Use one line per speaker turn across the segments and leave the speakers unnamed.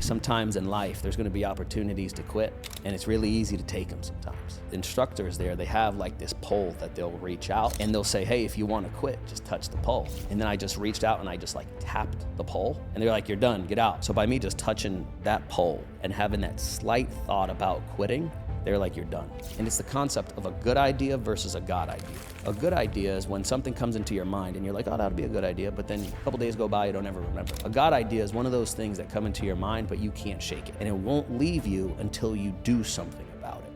sometimes in life, there's gonna be opportunities to quit, and it's really easy to take them sometimes. The instructors there, they have like this pole that they'll reach out and they'll say, hey, if you wanna quit, just touch the pole. And then I just reached out and I just like tapped the pole, and they're like, you're done, get out. So by me just touching that pole and having that slight thought about quitting, they're like, you're done. And it's the concept of a good idea versus a God idea. A good idea is when something comes into your mind and you're like, oh, that'd be a good idea, but then a couple days go by, you don't ever remember. A God idea is one of those things that come into your mind, but you can't shake it. And it won't leave you until you do something about it.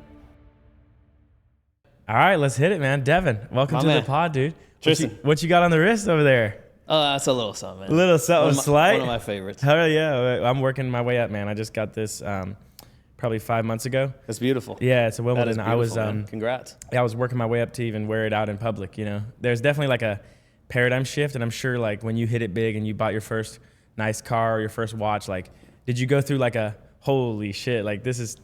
All right, let's hit it, man. Devin, welcome to the pod, dude.
Tristan.
What you got on the wrist over there?
Oh, that's a little something, man.
A little something slight?
One of my favorites.
Hell yeah. I'm working my way up, man. I just got this probably 5 months ago.
That's beautiful.
Yeah, it's a Wimbledon.
That is beautiful, man. Congrats.
I was working my way up to even wear it out in public, you know. There's definitely like a paradigm shift, and I'm sure like when you hit it big and you bought your first nice car or your first watch, like did you go through like a holy shit, like this is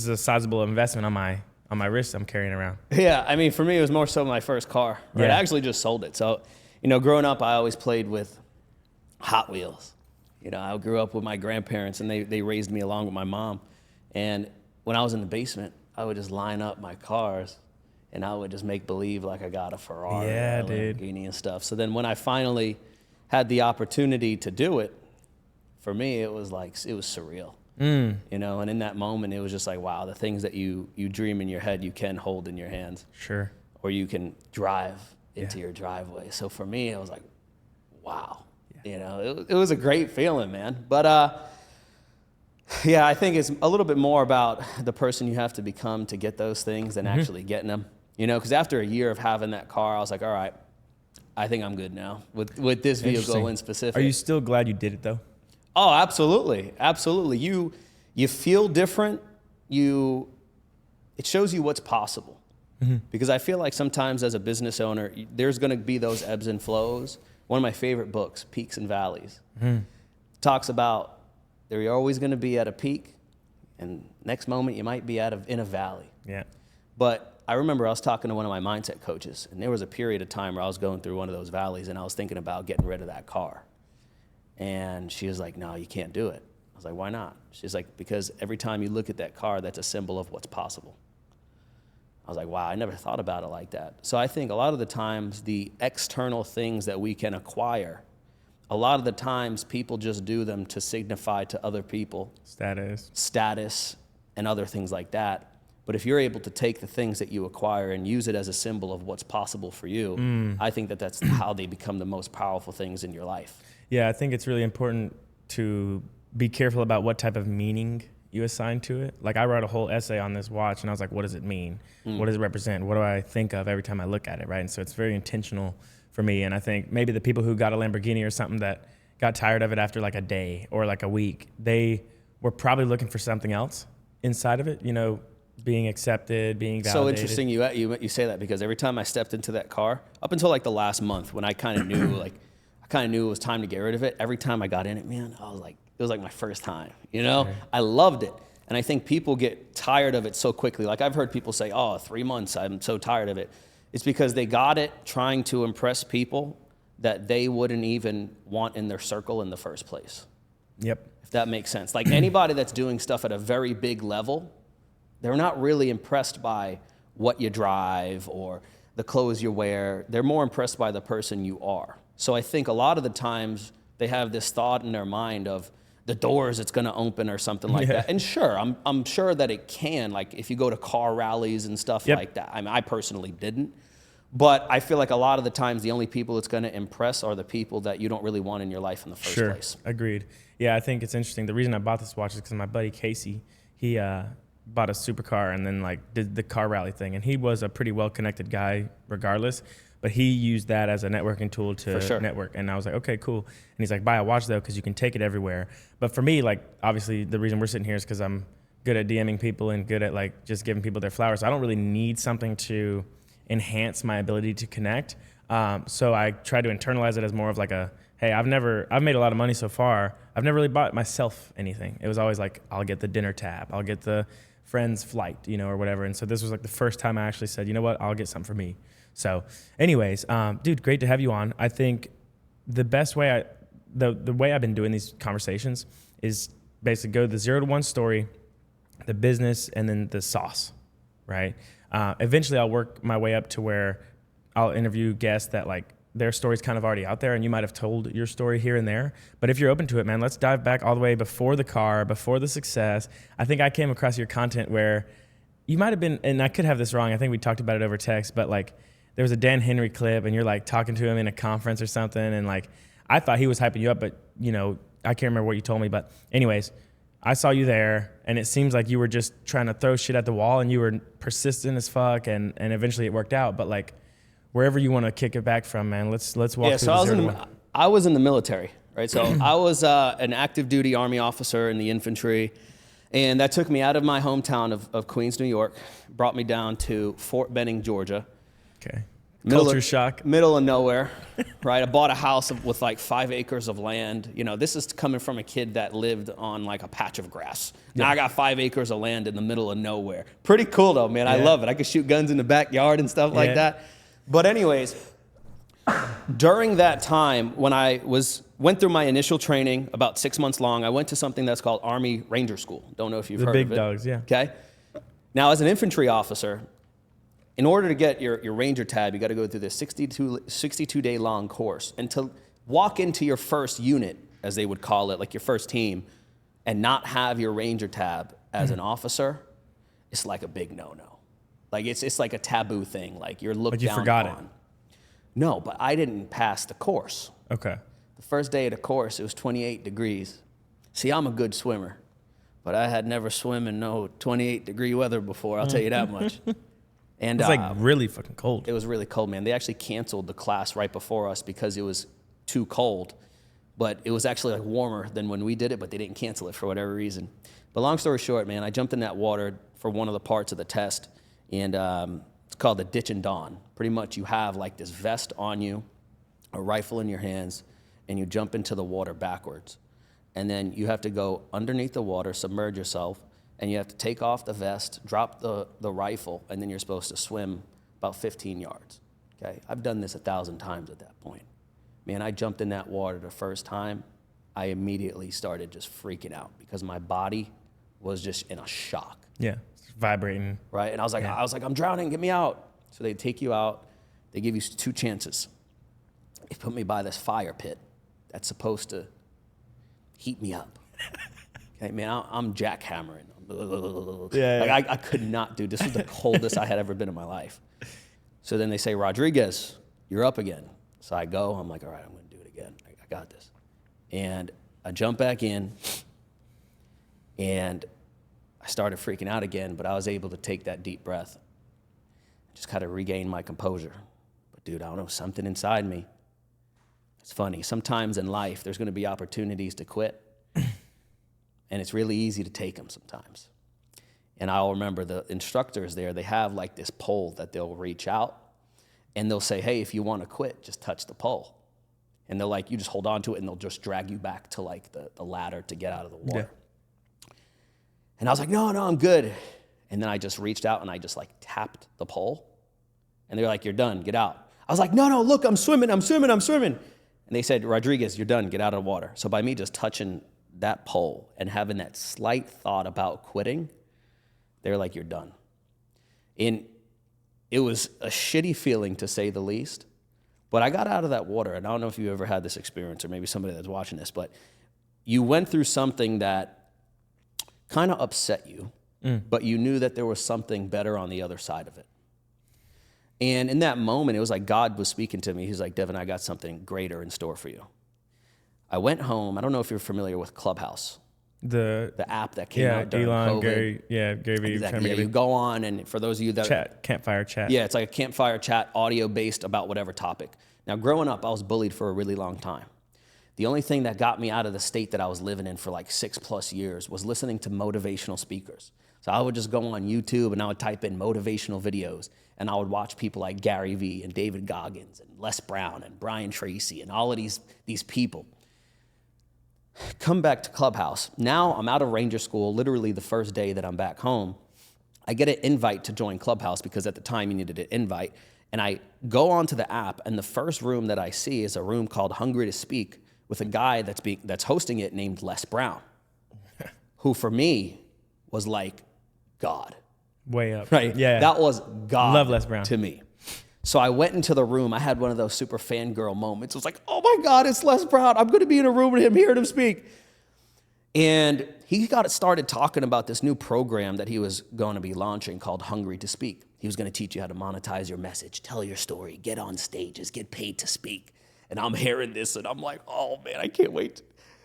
a sizable investment on my wrist I'm carrying around?
Yeah, I mean, for me, it was more so my first car. Right?
Yeah.
I actually just sold it. So, growing up, I always played with Hot Wheels. I grew up with my grandparents, and they raised me along with my mom. And when I was in the basement, I would just line up my cars, and I would just make believe like I got a Ferrari or a Lamborghini and stuff. So then when I finally had the opportunity to do it, for me, it was surreal. And in that moment, it was just like, wow, the things that you dream in your head, you can hold in your hands.
Sure.
Or you can drive into your driveway. So for me, it was like, wow. Yeah. It was a great feeling, man. But yeah, I think it's a little bit more about the person you have to become to get those things than actually getting them. Because after a year of having that car, I was like, all right, I think I'm good now with this vehicle in specific.
Are you still glad you did it though?
Oh, absolutely. Absolutely. You feel different. It shows you what's possible. Because I feel like sometimes as a business owner, there's going to be those ebbs and flows. One of my favorite books, Peaks and Valleys, talks about you're always going to be at a peak, and next moment you might be in a valley.
Yeah.
But I remember I was talking to one of my mindset coaches, and there was a period of time where I was going through one of those valleys, and I was thinking about getting rid of that car. And she was like, no, you can't do it. I was like, why not? She's like, because every time you look at that car, that's a symbol of what's possible. I was like, wow, I never thought about it like that. So I think a lot of the times the external things that we can acquire, a lot of the times people just do them to signify to other people status and other things like that. But if you're able to take the things that you acquire and use it as a symbol of what's possible for you, I think that's how they become the most powerful things in your life.
Yeah, I think it's really important to be careful about what type of meaning you assign to it. Like I wrote a whole essay on this watch, and I was like, what does it mean? What does it represent? What do I think of every time I look at it, right? And so it's very intentional for me. And I think maybe the people who got a Lamborghini or something that got tired of it after like a day or like a week, they were probably looking for something else inside of it, being accepted, being validated.
So interesting you say that, because every time I stepped into that car, up until like the last month when I kind of knew it was time to get rid of it, every time I got in it, man, I was like, it was like my first time, Right. I loved it. And I think people get tired of it so quickly. Like I've heard people say, 3 months, I'm so tired of it. It's because they got it trying to impress people that they wouldn't even want in their circle in the first place.
Yep.
If that makes sense. Like anybody that's doing stuff at a very big level, they're not really impressed by what you drive or the clothes you wear. They're more impressed by the person you are. So I think a lot of the times they have this thought in their mind of the doors it's going to open or something like that. And sure, I'm sure that it can, like if you go to car rallies and stuff like that. I mean, I personally didn't. But I feel like a lot of the times the only people it's going to impress are the people that you don't really want in your life in the first place.
Agreed. Yeah, I think it's interesting. The reason I bought this watch is because my buddy Casey, he bought a supercar and then like did the car rally thing. And he was a pretty well-connected guy regardless. But he used that as a networking tool to network. And I was like, okay, cool. And he's like, buy a watch though, because you can take it everywhere. But for me, like, obviously the reason we're sitting here is because I'm good at DMing people and good at like just giving people their flowers. I don't really need something to enhance my ability to connect. So I try to internalize it as more of like hey, I've made a lot of money so far. I've never really bought myself anything. It was always like, I'll get the dinner tab. I'll get the friend's flight, or whatever. And so this was like the first time I actually said, you know what, I'll get something for me. So anyways, dude, great to have you on. I think the best way the way I've been doing these conversations is basically go the 0 to 1 story, the business, and then the sauce, right? Eventually I'll work my way up to where I'll interview guests that like their story's kind of already out there and you might have told your story here and there. But if you're open to it, man, let's dive back all the way before the car, before the success. I think I came across your content where you might have been, and I could have this wrong, I think we talked about it over text, but like there was a Dan Henry clip and you're like talking to him in a conference or something, and like I thought he was hyping you up, but you know, I can't remember what you told me. But anyways, I saw you there and it seems like you were just trying to throw shit at the wall and you were persistent as fuck, and eventually it worked out. But like wherever you want to kick it back from, man, let's walk through
so I was in the military, right? So I was an active duty Army officer in the infantry, and that took me out of my hometown of Queens, New York, brought me down to Fort Benning, Georgia.
Okay. Culture shock.
Middle of nowhere, right? I bought a house with like 5 acres of land. You know, this is coming from a kid that lived on like a patch of grass. Yeah. Now I got 5 acres of land in the middle of nowhere. Pretty cool though, man. Yeah. I love it. I could shoot guns in the backyard and stuff like that. But anyways, during that time when I went through my initial training, about 6 months long, I went to something that's called Army Ranger School. Don't know if you've heard of it.
The big dogs, yeah.
Okay. Now as an infantry officer, in order to get your Ranger tab, you got to go through this 62-day long course. And to walk into your first unit, as they would call it, like your first team, and not have your Ranger tab as an officer, it's like a big no-no. Like it's like a taboo thing. Like you're looked down on. But you forgot it. No, but I didn't pass the course.
Okay.
The first day of the course, it was 28 degrees. See, I'm a good swimmer, but I had never swum in no 28-degree weather before, I'll tell you that much. And
it's like really fucking cold.
It was really cold, man. They actually canceled the class right before us because it was too cold. But it was actually like warmer than when we did it, but they didn't cancel it for whatever reason. But long story short, man, I jumped in that water for one of the parts of the test, and it's called the ditch and dawn. Pretty much you have like this vest on you, a rifle in your hands, and you jump into the water backwards. And then you have to go underneath the water, submerge yourself, and you have to take off the vest, drop the rifle, and then you're supposed to swim about 15 yards, okay? I've done this 1,000 times at that point. Man, I jumped in that water the first time, I immediately started just freaking out because my body was just in a shock.
Yeah, it's vibrating.
Right, and I was like, I'm drowning, get me out. So they take you out, they give you 2 chances. They put me by this fire pit that's supposed to heat me up. Okay, man, I'm jackhammering. I could not do this. Was the coldest I had ever been in my life. So then they say, Rodriguez, you're up again. So I go, I'm like, all right, I'm going to do it again. I got this. And I jump back in, and I started freaking out again, but I was able to take that deep breath, just kind of regain my composure. But dude, I don't know, something inside me. It's funny. Sometimes in life, there's going to be opportunities to quit. And it's really easy to take them sometimes. And I'll remember the instructors there, they have like this pole that they'll reach out and they'll say, hey, if you want to quit, just touch the pole. And they're like, you just hold on to it and they'll just drag you back to like the ladder to get out of the water. Yeah. And I was like, no, I'm good. And then I just reached out and I just like tapped the pole. And they're like, you're done, get out. I was like, no, look, I'm swimming. And they said, Rodriguez, you're done, get out of the water. So by me just touching that pole and having that slight thought about quitting, they're like, you're done. And it was a shitty feeling to say the least, but I got out of that water, and I don't know if you ever had this experience or maybe somebody that's watching this, but you went through something that kind of upset you, but you knew that there was something better on the other side of it. And in that moment, it was like God was speaking to me. He's like, Deven, I got something greater in store for you. I went home. I don't know if you're familiar with Clubhouse, the app that came out during
Elon,
COVID.
Gary Vee.
Exactly. Yeah, you go on, and for those of you that
campfire chat.
Yeah, it's like a campfire chat, audio based about whatever topic. Now, growing up, I was bullied for a really long time. The only thing that got me out of the state that I was living in for like 6+ years was listening to motivational speakers. So I would just go on YouTube and I would type in motivational videos, and I would watch people like Gary Vee and David Goggins and Les Brown and Brian Tracy and all of these people. Come back to Clubhouse. Now I'm out of Ranger School, literally the first day that I'm back home. I get an invite to join Clubhouse because at the time you needed an invite. And I go onto the app, and the first room that I see is a room called Hungry to Speak with a guy that's hosting it named Les Brown. who for me was like God.
Way up.
Right?
Yeah.
That was God
Love Les Brown.
to me. So I went into the room. I had one of those super fangirl moments. It was like, oh my God, it's Les Brown. I'm going to be in a room with him, hearing him speak. And he got started talking about this new program that he was going to be launching called Hungry to Speak. He was going to teach you how to monetize your message, tell your story, get on stages, get paid to speak. And I'm hearing this and I'm like, oh man, I can't wait.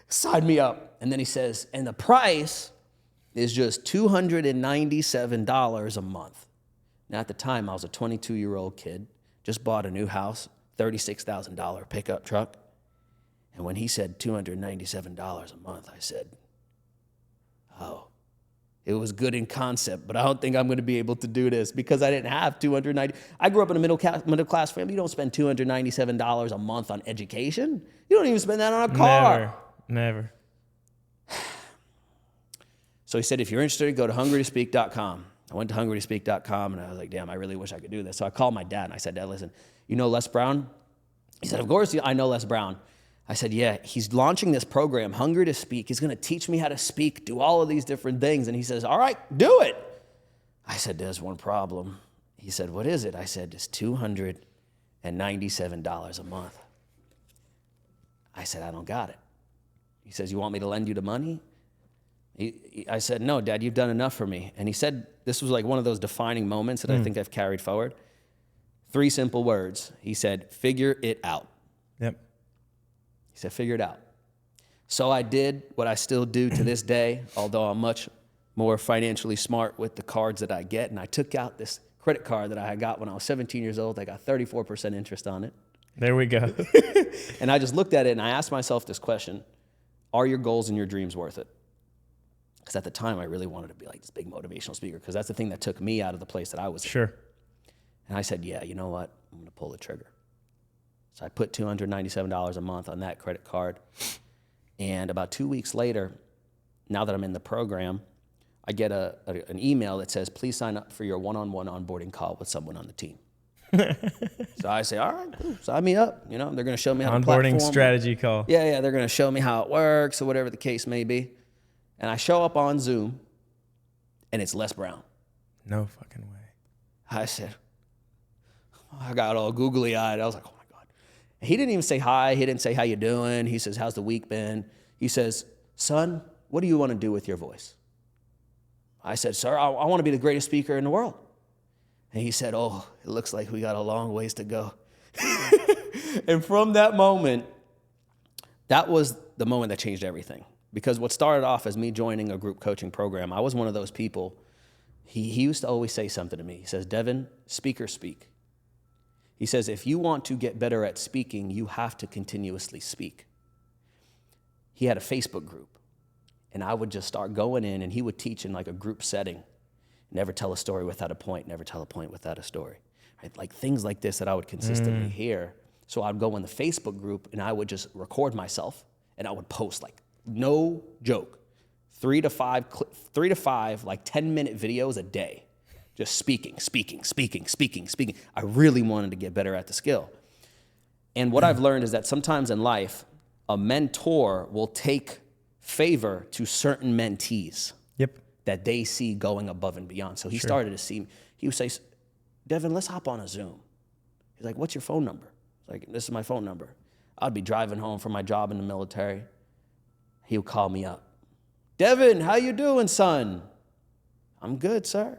Sign me up. And then he says, and the price is just $297 a month. Now at the time, I was a 22-year-old kid, just bought a new house, $36,000 pickup truck. And when he said $297 a month, I said, oh, it was good in concept, but I don't think I'm going to be able to do this because I didn't have $290. I grew up in a middle class family. You don't spend $297 a month on education. You don't even spend that on a car.
Never.
So he said, if you're interested, go to hungrytospeak.com. I went to hungrytospeak.com and I was like, damn, I really wish I could do this. So I called my dad and I said, Dad, listen, you know Les Brown? He said, of course I know Les Brown. I said, yeah, he's launching this program, Hungry to Speak. He's going to teach me how to speak, do all of these different things. And he says, all right, do it. I said, there's one problem. He said, what is it? I said, it's $297 a month. I said, I don't got it. He says, you want me to lend you the money? I said, no, Dad, you've done enough for me. And he said, this was like one of those defining moments that I think I've carried forward. 3 simple words. He said, figure it out.
Yep.
He said, figure it out. So I did what I still do to this day, although I'm much more financially smart with the cards that I get. And I took out this credit card that I had got when I was 17 years old. I got 34% interest on it.
There we go.
And I just looked at it and I asked myself this question: are your goals and your dreams worth it? Because at the time, I really wanted to be like this big motivational speaker, because that's the thing that took me out of the place that I was in.
Sure.
And I said, yeah, you know what? I'm going to pull the trigger. So I put $297 a month on that credit card. And about 2 weeks later, now that I'm in the program, I get an email that says, please sign up for your one-on-one onboarding call with someone on the team. So I say, all right, cool, sign me up. You know, they're going to show me how to
Onboarding
platform.
strategy call.
Yeah, they're going to show me how it works or whatever the case may be. And I show up on Zoom, and it's Les Brown.
No fucking way.
I said, I got all googly-eyed. I was like, oh, my God. And he didn't even say hi. He didn't say, how you doing? He says, how's the week been? He says, son, what do you want to do with your voice? I said, sir, I want to be the greatest speaker in the world. And he said, oh, it looks like we got a long ways to go. And from that moment, that was the moment that changed everything. Because what started off as me joining a group coaching program, I was one of those people. He used to always say something to me. He says, Deven, speakers speak. He says, if you want to get better at speaking, you have to continuously speak. He had a Facebook group, and I would just start going in, and he would teach in like a group setting. Never tell a story without a point, never tell a point without a story. Right? Like things like this that I would consistently hear. So I'd go in the Facebook group, and I would just record myself, and I would post like, no joke, 3 to 5 like 10-minute videos a day, just speaking. I really wanted to get better at the skill. And what I've learned is that sometimes in life, a mentor will take favor to certain mentees.
Yep.
That they see going above and beyond. So he started to see, he would say, Deven, let's hop on a Zoom. He's like, what's your phone number? Like, this is my phone number. I'd be driving home from my job in the military. He would call me up. Deven, how you doing, son? I'm good, sir. And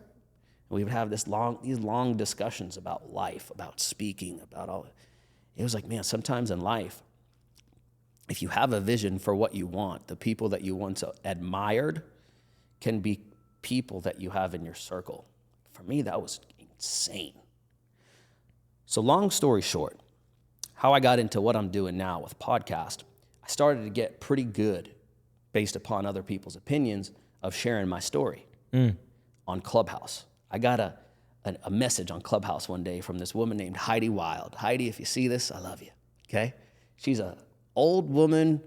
we would have these long discussions about life, about speaking, about all. It was like, man, sometimes in life, if you have a vision for what you want, the people that you once admired can be people that you have in your circle. For me, that was insane. So long story short, how I got into what I'm doing now with podcast, I started to get pretty good based upon other people's opinions of sharing my story on Clubhouse. I got a message on Clubhouse one day from this woman named Heidi Wild. Heidi, if you see this, I love you, okay? She's a old woman,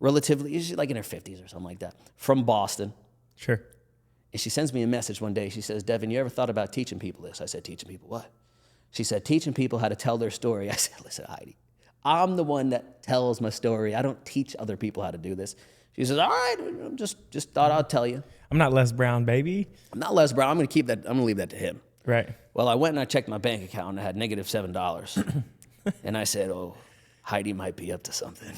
relatively, she's like in her 50s or something like that, from Boston.
Sure.
And she sends me a message one day. She says, Deven, you ever thought about teaching people this? I said, teaching people what? She said, teaching people how to tell their story. I said, listen, Heidi, I'm the one that tells my story. I don't teach other people how to do this. She says, all right, just thought I'd tell you.
I'm not Les Brown, baby.
I'm not Les Brown. I'm going to leave that to him.
Right.
Well, I went and I checked my bank account and I had negative $7. And I said, oh, Heidi might be up to something.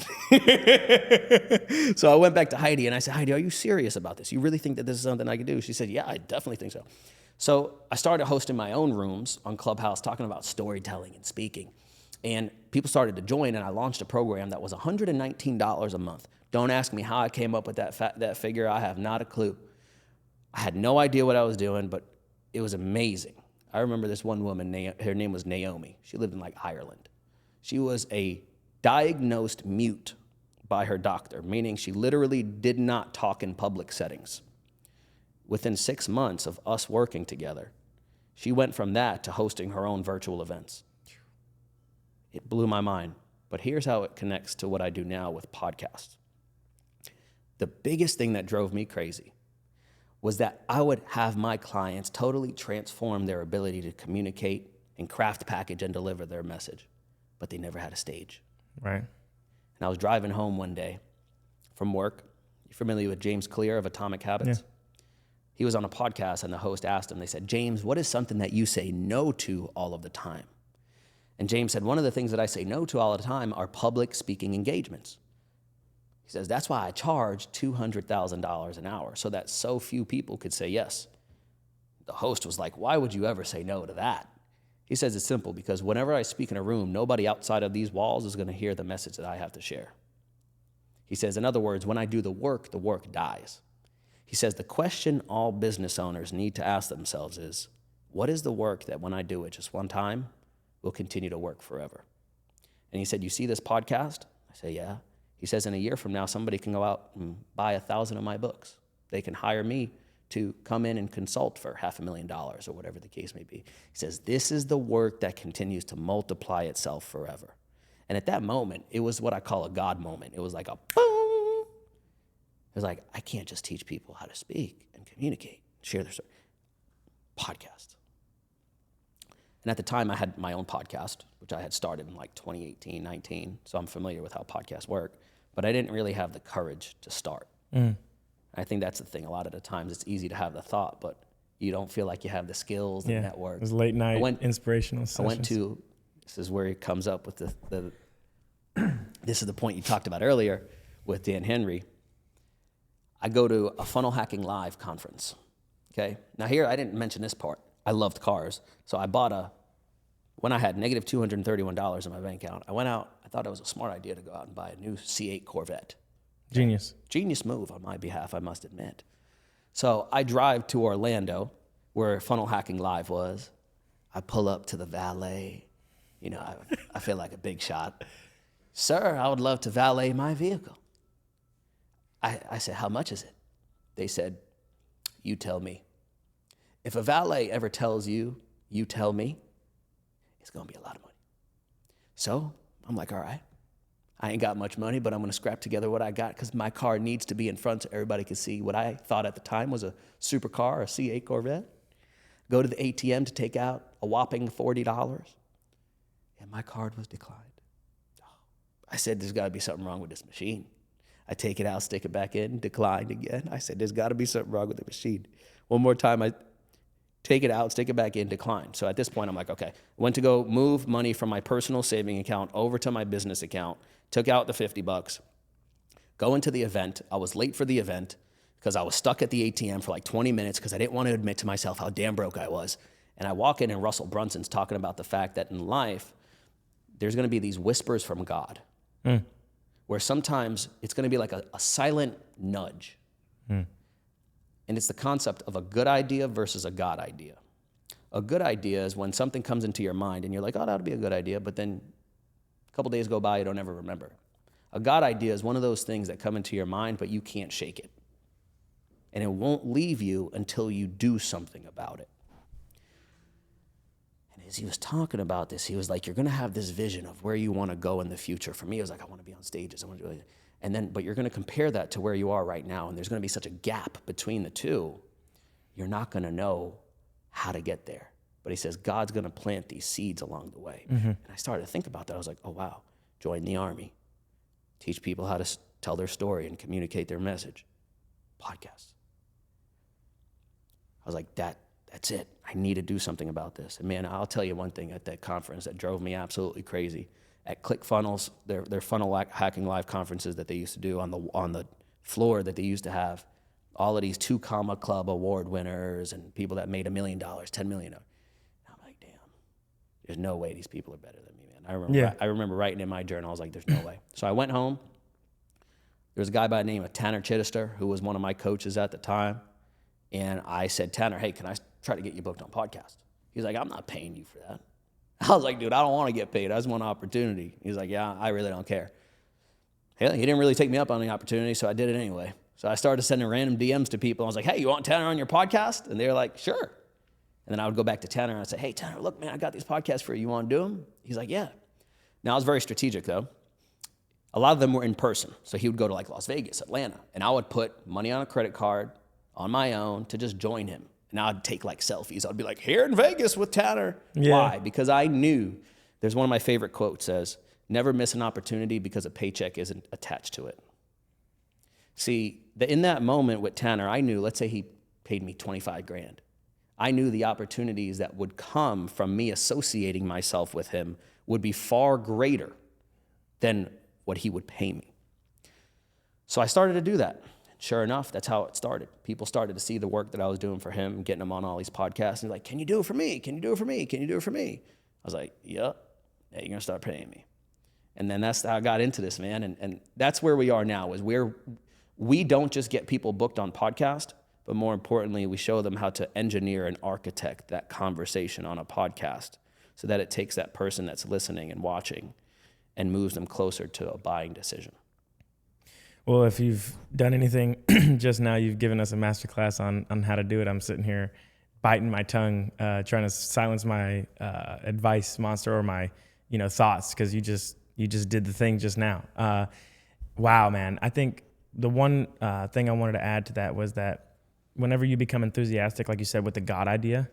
So I went back to Heidi and I said, Heidi, are you serious about this? You really think that this is something I could do? She said, yeah, I definitely think so. So I started hosting my own rooms on Clubhouse talking about storytelling and speaking. And people started to join, and I launched a program that was $119 a month. Don't ask me how I came up with that figure. I have not a clue. I had no idea what I was doing, but it was amazing. I remember this one woman, her name was Naomi. She lived in like Ireland. She was a diagnosed mute by her doctor, meaning she literally did not talk in public settings. Within 6 months of us working together, she went from that to hosting her own virtual events. It blew my mind. But here's how it connects to what I do now with podcasts. The biggest thing that drove me crazy was that I would have my clients totally transform their ability to communicate and craft, package, and deliver their message, but they never had a stage.
Right.
And I was driving home one day from work. You familiar with James Clear of Atomic Habits?
Yeah.
He was on a podcast, and the host asked him, they said, James, what is something that you say no to all of the time? And James said, one of the things that I say no to all the time are public speaking engagements. He says, that's why I charge $200,000 an hour, so that so few people could say yes. The host was like, why would you ever say no to that? He says it's simple, because whenever I speak in a room, nobody outside of these walls is going to hear the message that I have to share. He says, in other words, when I do the work dies. He says, the question all business owners need to ask themselves is, what is the work that when I do it just one time, will continue to work forever? And he said, you see this podcast? I say, yeah. He says, in a year from now, somebody can go out and buy 1,000 of my books. They can hire me to come in and consult for $500,000 or whatever the case may be. He says, this is the work that continues to multiply itself forever. And at that moment, it was what I call a God moment. It was like a boom. It was like, I can't just teach people how to speak and communicate, share their story. Podcast. And at the time, I had my own podcast, which I had started in like 2018, 19. So I'm familiar with how podcasts work. But I didn't really have the courage to start. I think that's the thing. A lot of the times, it's easy to have the thought, but you don't feel like you have the skills, the network.
It was late night inspirational sessions.
This is where he comes up with the this is the point you talked about earlier with Dan Henry. I go to a Funnel Hacking Live conference, okay? Now here, I didn't mention this part. I loved cars, so I bought when I had negative $231 in my bank account, I went out, I thought it was a smart idea to go out and buy a new C8 Corvette.
Genius.
Genius move on my behalf, I must admit. So I drive to Orlando, where Funnel Hacking Live was. I pull up to the valet. You know, I feel like a big shot. Sir, I would love to valet my vehicle. I said, how much is it? They said, you tell me. If a valet ever tells you, you tell me, it's going to be a lot of money. So I'm like, all right. I ain't got much money, but I'm going to scrap together what I got because my car needs to be in front so everybody can see what I thought at the time was a supercar, a C8 Corvette. Go to the ATM to take out a whopping $40, and my card was declined. I said, there's got to be something wrong with this machine. I take it out, stick it back in, declined again. I said, there's got to be something wrong with the machine. One more time, I take it out, stick it back in, decline. So at this point, I'm like, okay. Went to go move money from my personal saving account over to my business account, took out the $50, go into the event. I was late for the event because I was stuck at the ATM for like 20 minutes because I didn't want to admit to myself how damn broke I was. And I walk in and Russell Brunson's talking about the fact that in life, there's going to be these whispers from God where sometimes it's going to be like a silent nudge. And it's the concept of a good idea versus a God idea. A good idea is when something comes into your mind and you're like, oh, that would be a good idea, but then a couple days go by, you don't ever remember. A God idea is one of those things that come into your mind, but you can't shake it. And it won't leave you until you do something about it. And as he was talking about this, he was like, you're going to have this vision of where you want to go in the future. For me, it was like, I want to be on stages. I want to do it. And then, but you're going to compare that to where you are right now, and there's going to be such a gap between the two, you're not going to know how to get there. But he says, God's going to plant these seeds along the way. And I started to think about that. I was like, oh, wow, join the army. Teach people how to tell their story and communicate their message? Podcasts. I was like, that's it. I need to do something about this. And man, I'll tell you one thing at that conference that drove me absolutely crazy. At ClickFunnels, their funnel hacking live conferences that they used to do on the floor that they used to have, all of these 2 Comma Club award winners and people that made $1 million, $10 million. I'm like, damn, there's no way these people are better than me, man. I remember writing in my journal, I was like, there's no way. So I went home. There was a guy by the name of Tanner Chittister, who was one of my coaches at the time. And I said, Tanner, hey, can I try to get you booked on podcast? He's like, I'm not paying you for that. I was like, dude, I don't want to get paid. I just want an opportunity. He's like, yeah, I really don't care. He didn't really take me up on the opportunity, so I did it anyway. So I started sending random DMs to people. I was like, hey, you want Tanner on your podcast? And they were like, sure. And then I would go back to Tanner and I'd say, hey, Tanner, look, man, I got these podcasts for you. You want to do them? He's like, yeah. Now, I was very strategic, though. A lot of them were in person. So he would go to like Las Vegas, Atlanta, and I would put money on a credit card on my own to just join him. And I'd take like selfies. I'd be like, here in Vegas with Tanner. Yeah. Why? Because I knew, there's one of my favorite quotes says, never miss an opportunity because a paycheck isn't attached to it. See, in that moment with Tanner, I knew, let's say he paid me 25 grand. I knew the opportunities that would come from me associating myself with him would be far greater than what he would pay me. So I started to do that. Sure enough, that's how it started. People started to see the work that I was doing for him, getting him on all these podcasts, and like, can you do it for me? Can you do it for me? Can you do it for me? I was like, yep, yeah, you're gonna start paying me. And then that's how I got into this, man. And that's where we are now, is we don't just get people booked on podcast, but more importantly, we show them how to engineer and architect that conversation on a podcast so that it takes that person that's listening and watching and moves them closer to a buying decision.
Well, if you've done anything just now, you've given us a masterclass on how to do it. I'm sitting here biting my tongue, trying to silence my advice monster or my thoughts, because you just did the thing just now. Wow, man. I think the one thing I wanted to add to that was that whenever you become enthusiastic, like you said, with the God idea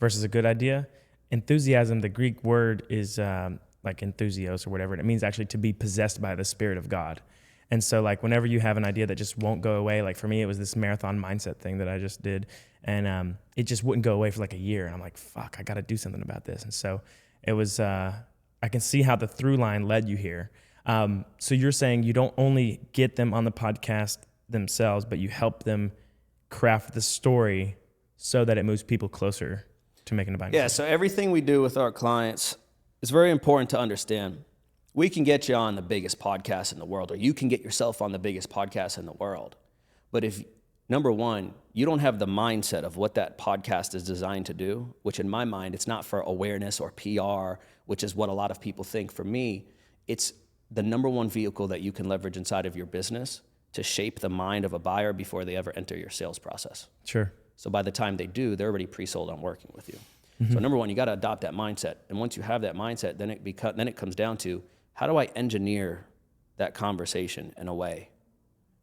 versus a good idea, enthusiasm, the Greek word is like enthusios or whatever, and it means actually to be possessed by the Spirit of God. And so like whenever you have an idea that just won't go away, like for me, it was this marathon mindset thing that I just did, and it just wouldn't go away for like a year. And I'm like, fuck, I got to do something about this. And so it was, I can see how the through line led you here. So you're saying you don't only get them on the podcast themselves, but you help them craft the story so that it moves people closer to making a buying decision.
So everything we do with our clients is very important to understand. We can get you on the biggest podcast in the world, or you can get yourself on the biggest podcast in the world. But if, number one, you don't have the mindset of what that podcast is designed to do, which in my mind, it's not for awareness or PR, which is what a lot of people think. For me, it's the number one vehicle that you can leverage inside of your business to shape the mind of a buyer before they ever enter your sales process.
Sure.
So by the time they do, they're already pre-sold on working with you. Mm-hmm. So number one, you got to adopt that mindset. And once you have that mindset, then it comes down to, how do I engineer that conversation in a way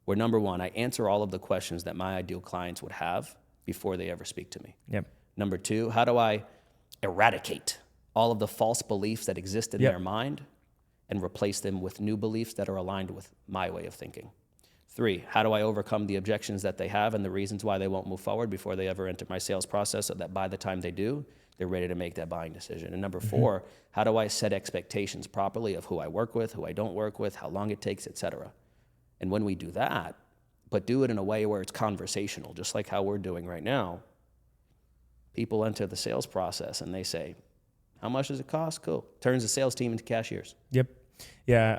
where, number one, I answer all of the questions that my ideal clients would have before they ever speak to me?
Yep.
Number two, how do I eradicate all of the false beliefs that exist in their mind and replace them with new beliefs that are aligned with my way of thinking? Three, how do I overcome the objections that they have and the reasons why they won't move forward before they ever enter my sales process, so that by the time they do, they're ready to make that buying decision? And number four, how do I set expectations properly of who I work with, who I don't work with, how long it takes, et cetera? And when we do that, but do it in a way where it's conversational, just like how we're doing right now, people enter the sales process and they say, how much does it cost? Cool. Turns the sales team into cashiers.
Yep. Yeah,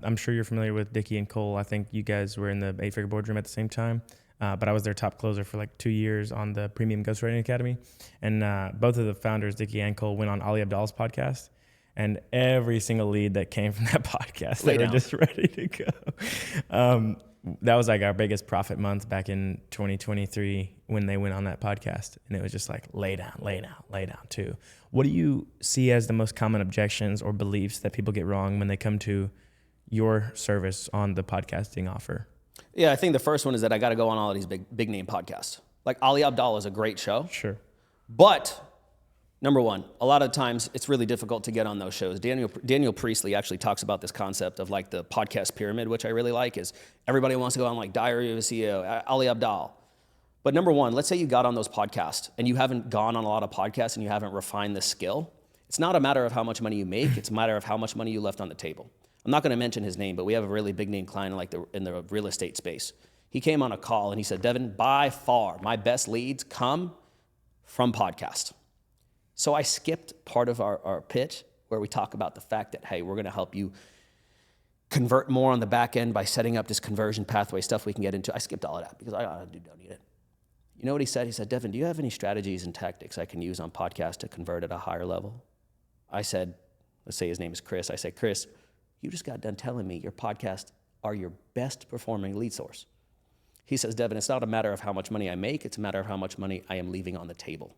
I'm sure you're familiar with Dickie and Cole. I think you guys were in the 8-figure boardroom at the same time. But I was their top closer for like 2 years on the Premium Ghostwriting Academy. And both of the founders, Dickie and Cole, went on Ali Abdal's podcast. And every single lead that came from that podcast, they were just ready to go. That was like our biggest profit month back in 2023 when they went on that podcast. And it was just like, lay down too. What do you see as the most common objections or beliefs that people get wrong when they come to your service on the podcasting offer?
Yeah, I think the first one is that I got to go on all of these big name podcasts. Like Ali Abdal is a great show.
Sure.
But Number one, a lot of times it's really difficult to get on those shows. Daniel Priestley actually talks about this concept of like the podcast pyramid, which I really like, is everybody wants to go on like Diary of a CEO, Ali Abdaal. But number one, let's say you got on those podcasts and you haven't gone on a lot of podcasts and you haven't refined this skill. It's not a matter of how much money you make. It's a matter of how much money you left on the table. I'm not going to mention his name, but we have a really big name client in the real estate space. He came on a call and he said, Deven, by far, my best leads come from podcast. So I skipped part of our pitch where we talk about the fact that, hey, we're going to help you convert more on the back end by setting up this conversion pathway stuff we can get into. I skipped all of that because I don't need it. You know what he said? He said, Deven, do you have any strategies and tactics I can use on podcast to convert at a higher level? I said, let's say his name is Chris. I said, Chris, you just got done telling me your podcasts are your best performing lead source. He says, Deven, it's not a matter of how much money I make. It's a matter of how much money I am leaving on the table.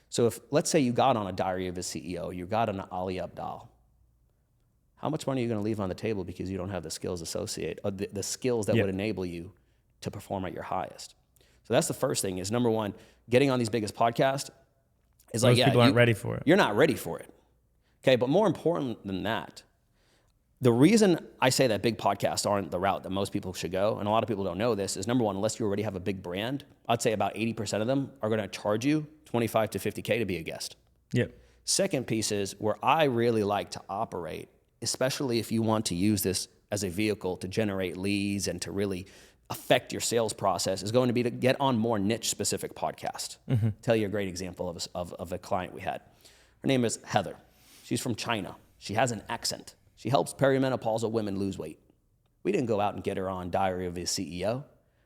So if, let's say you got on a Diary of a CEO, you got on an Ali Abdaal, how much money are you going to leave on the table because you don't have the skills associated, or the skills that would enable you to perform at your highest? So that's the first thing is, number one, getting on these biggest podcasts is
Most people aren't ready for it.
You're not ready for it. Okay, but more important than that, the reason I say that big podcasts aren't the route that most people should go, and a lot of people don't know this, is number one, unless you already have a big brand, I'd say about 80% of them are going to charge you 25 to 50K to be a guest.
Yep.
Second piece is where I really like to operate, especially if you want to use this as a vehicle to generate leads and to really affect your sales process, is going to be to get on more niche specific podcasts. Tell you a great example of a client we had. Her name is Heather. She's from China. She has an accent. She helps perimenopausal women lose weight. We didn't go out and get her on Diary of a CEO.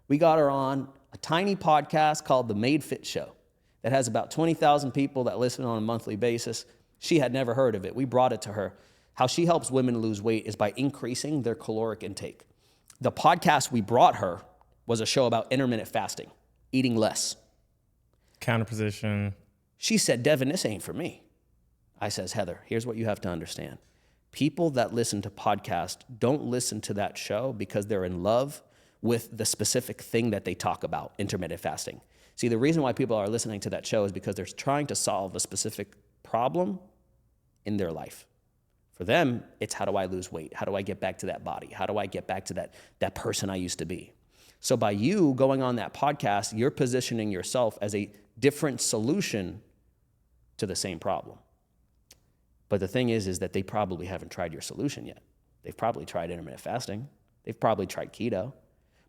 We got her on a tiny podcast called The Made Fit Show that has about 20,000 people that listen on a monthly basis. She had never heard of it. We brought it to her. How she helps women lose weight is by increasing their caloric intake. The podcast we brought her was a show about intermittent fasting, eating less.
Counterposition.
She said, Deven, this ain't for me. I says, Heather, here's what you have to understand. People that listen to podcasts don't listen to that show because they're in love with the specific thing that they talk about, intermittent fasting. See, the reason why people are listening to that show is because they're trying to solve a specific problem in their life. For them, it's how do I lose weight? How do I get back to that body? How do I get back to that person I used to be? So by you going on that podcast, you're positioning yourself as a different solution to the same problem. But the thing is that they probably haven't tried your solution yet. They've probably tried intermittent fasting. They've probably tried keto.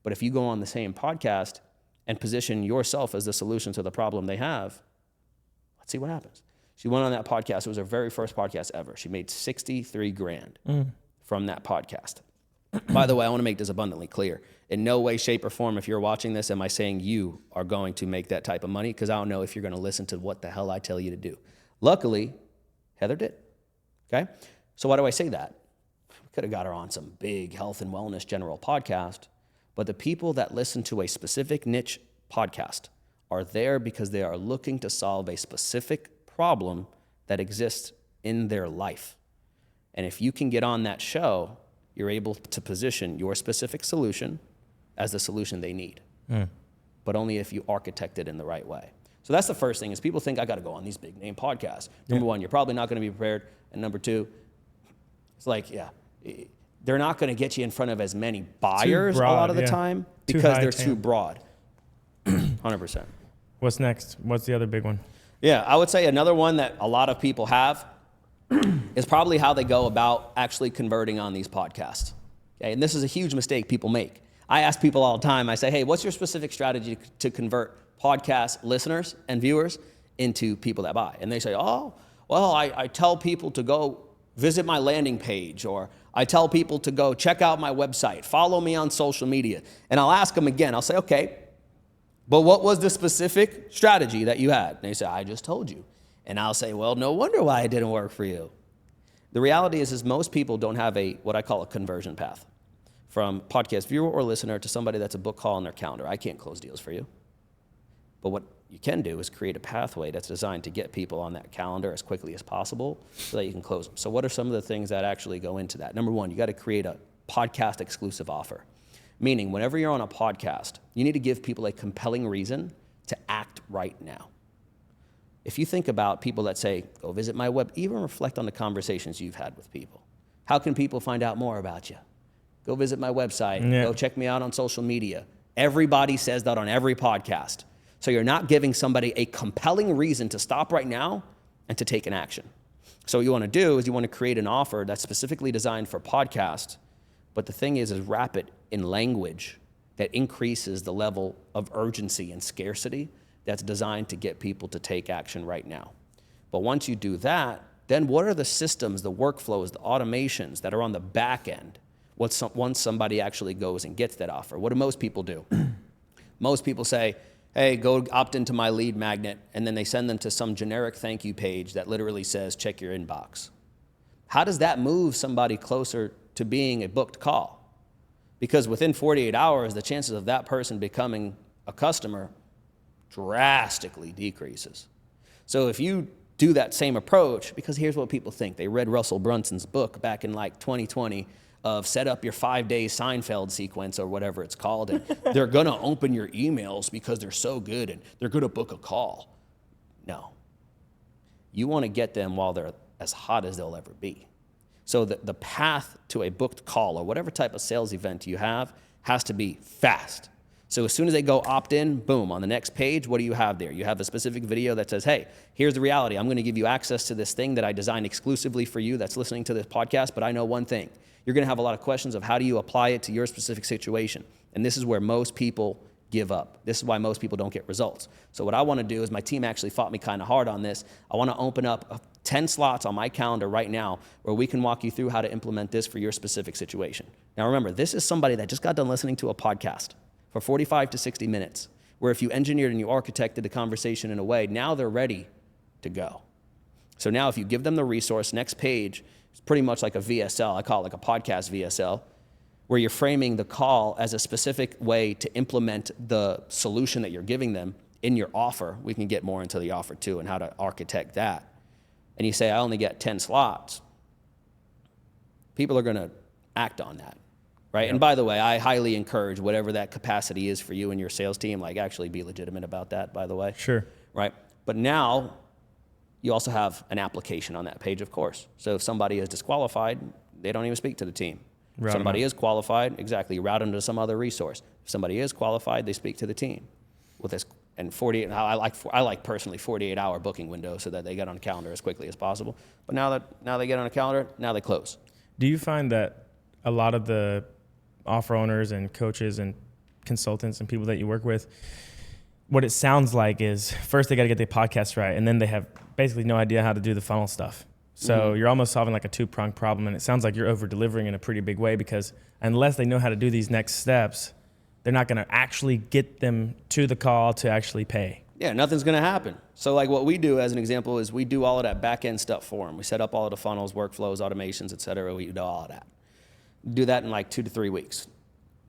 But if you go on the same podcast and position yourself as the solution to the problem they have, let's see what happens. She went on that podcast. It was her very first podcast ever. She made $63,000 from that podcast. By the way, I want to make this abundantly clear. In no way, shape, or form, if you're watching this, am I saying you are going to make that type of money? Because I don't know if you're going to listen to what the hell I tell you to do. Luckily, Heather did. Okay? So why do I say that? We could have got her on some big health and wellness general podcast, but the people that listen to a specific niche podcast are there because they are looking to solve a specific problem that exists in their life. And if you can get on that show, you're able to position your specific solution as the solution they need, but only if you architect it in the right way. So that's the first thing is people think I got to go on these big name podcasts. Number one, you're probably not going to be prepared. And number two, it's like, they're not going to get you in front of as many buyers a lot of the time because they're too broad. 100%.
What's next? What's the other big one?
Yeah, I would say another one that a lot of people have is probably how they go about actually converting on these podcasts. Okay, and this is a huge mistake people make. I ask people all the time, I say, hey, what's your specific strategy to convert podcast listeners and viewers into people that buy? And they say, oh, well, I tell people to go visit my landing page, or I tell people to go check out my website, follow me on social media. And I'll ask them again, I'll say, okay, but what was the specific strategy that you had? And they say, I just told you. And I'll say, well, no wonder why it didn't work for you. The reality is most people don't have what I call a conversion path from podcast viewer or listener to somebody that's a book call on their calendar. I can't close deals for you. But what you can do is create a pathway that's designed to get people on that calendar as quickly as possible so that you can close them. So what are some of the things that actually go into that? Number one, you got to create a podcast exclusive offer. Meaning, whenever you're on a podcast, you need to give people a compelling reason to act right now. If you think about people that say, go visit my web, even reflect on the conversations you've had with people. How can people find out more about you? Go visit my website.
Yeah.
Go check me out on social media. Everybody says that on every podcast. So you're not giving somebody a compelling reason to stop right now and to take an action. So what you want to do is you want to create an offer that's specifically designed for podcasts. But the thing is wrap it in language that increases the level of urgency and scarcity that's designed to get people to take action right now. But once you do that, then what are the systems, the workflows, the automations that are on the back end once somebody actually goes and gets that offer? What do most people do? Most people say, hey, go opt into my lead magnet, and then they send them to some generic thank you page that literally says, check your inbox. How does that move somebody closer to being a booked call? Because within 48 hours, the chances of that person becoming a customer drastically decreases. So if you do that same approach, because here's what people think. They read Russell Brunson's book back in like 2020 of set up your 5-day Seinfeld sequence or whatever it's called, and they're gonna open your emails because they're so good and they're gonna book a call. No. You wanna get them while they're as hot as they'll ever be. So the path to a booked call or whatever type of sales event you have has to be fast. So as soon as they go opt in, boom, on the next page, what do you have there? You have a specific video that says, hey, here's the reality. I'm gonna give you access to this thing that I designed exclusively for you that's listening to this podcast, but I know one thing. You're gonna have a lot of questions of how do you apply it to your specific situation? And this is where most people give up. This is why most people don't get results. So what I wanna do is my team actually fought me kind of hard on this. I wanna open up 10 slots on my calendar right now where we can walk you through how to implement this for your specific situation. Now remember, this is somebody that just got done listening to a podcast for 45 to 60 minutes, where if you engineered and you architected the conversation in a way, now they're ready to go. So now if you give them the resource, next page is pretty much like a VSL. I call it like a podcast VSL, where you're framing the call as a specific way to implement the solution that you're giving them in your offer. We can get more into the offer too and how to architect that. And you say, I only get 10 slots. People are gonna act on that. Right. Yep. And by the way, I highly encourage whatever that capacity is for you and your sales team, like actually be legitimate about that, by the way.
Sure.
Right. But now you also have an application on that page, of course. So if somebody is disqualified, they don't even speak to the team. If somebody is qualified, exactly, you route them to some other resource. If somebody is qualified, they speak to the team. With this, and 48, I like personally 48-hour booking window so that they get on the calendar as quickly as possible. But now they get on a calendar, now they close.
Do you find that a lot of the offer owners and coaches and consultants and people that you work with, what it sounds like is first they got to get their podcast right, and then they have basically no idea how to do the funnel stuff. So you're almost solving like a two-pronged problem, and it sounds like you're over-delivering in a pretty big way, because unless they know how to do these next steps, they're not going to actually get them to the call to actually pay.
Yeah, nothing's going to happen. So like what we do as an example is we do all of that back-end stuff for them. We set up all of the funnels, workflows, automations, et cetera. We do all of that. Do that in like 2 to 3 weeks.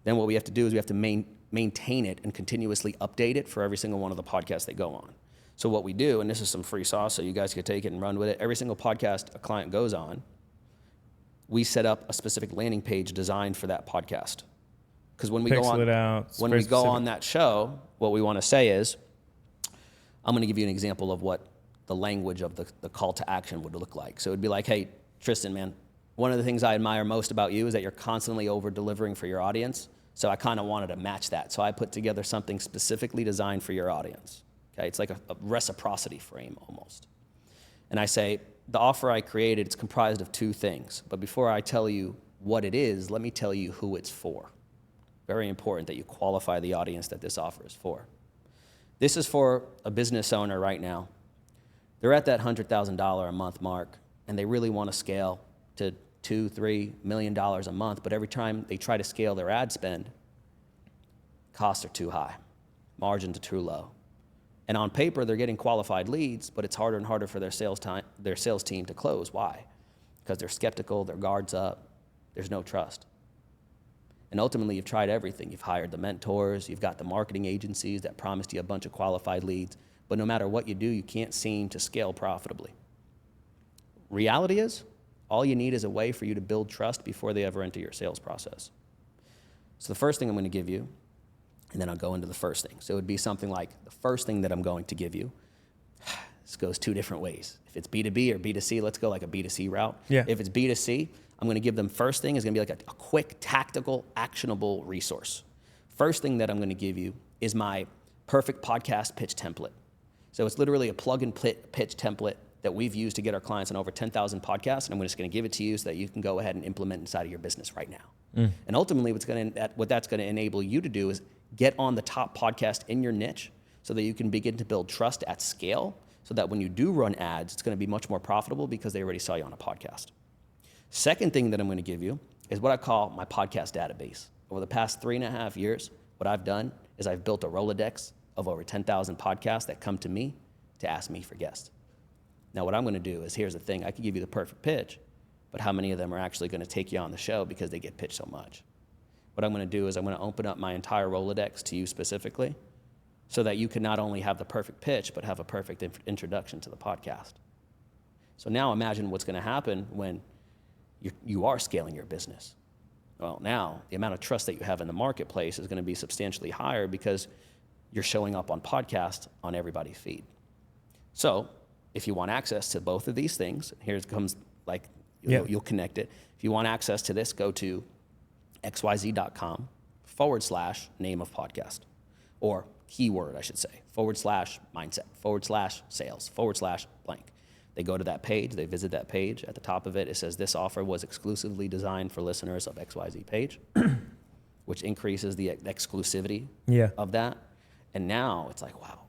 Then what we have to do is we have to maintain it and continuously update it for every single one of the podcasts they go on. So what we do, and this is some free sauce so you guys can take it and run with it, every single podcast a client goes on, we set up a specific landing page designed for that podcast. Because when we go on that show, what we want to say is, I'm going to give you an example of what the language of the call to action would look like. So it'd be like, hey, Tristan, man, one of the things I admire most about you is that you're constantly over-delivering for your audience. So I kind of wanted to match that. So I put together something specifically designed for your audience. Okay, it's like a reciprocity frame almost. And I say, the offer I created, it's comprised of 2 things. But before I tell you what it is, let me tell you who it's for. Very important that you qualify the audience that this offer is for. This is for a business owner right now. They're at that $100,000 a month mark, and they really want to scale to $2-3 million a month, but every time they try to scale their ad spend, costs are too high, margins are too low. And on paper, they're getting qualified leads, but it's harder and harder for their sales team to close. Why? Because they're skeptical, their guard's up, there's no trust. And ultimately, you've tried everything. You've hired the mentors, you've got the marketing agencies that promised you a bunch of qualified leads, but no matter what you do, you can't seem to scale profitably. Reality is, all you need is a way for you to build trust before they ever enter your sales process. So the first thing I'm going to give you, and then I'll go into the first thing. So it would be something like, the first thing that I'm going to give you, This goes two different ways. If it's B2B or B2C, let's go like a B2C route.
Yeah.
If it's B2C, I'm going to give them first thing is going to be like a quick, tactical, actionable resource. First thing that I'm going to give you is my perfect podcast pitch template. So it's literally a plug and pitch template that we've used to get our clients on over 10,000 podcasts, and I'm just going to give it to you so that you can go ahead and implement inside of your business right now. And ultimately, what that's going to enable you to do is get on the top podcast in your niche so that you can begin to build trust at scale so that when you do run ads, it's going to be much more profitable because they already saw you on a podcast. Second thing that I'm going to give you is what I call my podcast database. Over the past 3.5 years, what I've done is I've built a Rolodex of over 10,000 podcasts that come to me to ask me for guests. Now, what I'm going to do is, here's the thing. I could give you the perfect pitch, but how many of them are actually going to take you on the show because they get pitched so much? What I'm going to do is I'm going to open up my entire Rolodex to you specifically so that you can not only have the perfect pitch, but have a perfect introduction to the podcast. So now imagine what's going to happen when you are scaling your business. Well, now the amount of trust that you have in the marketplace is going to be substantially higher because you're showing up on podcasts on everybody's feed. So if you want access to both of these things, here it comes, like, you'll connect it. If you want access to this, go to xyz.com/name of podcast, or keyword, I should say, /mindset, /sales, /blank. They go to that page, they visit that page. At the top of it, it says this offer was exclusively designed for listeners of XYZ page, which increases the exclusivity of that. And now it's like, wow.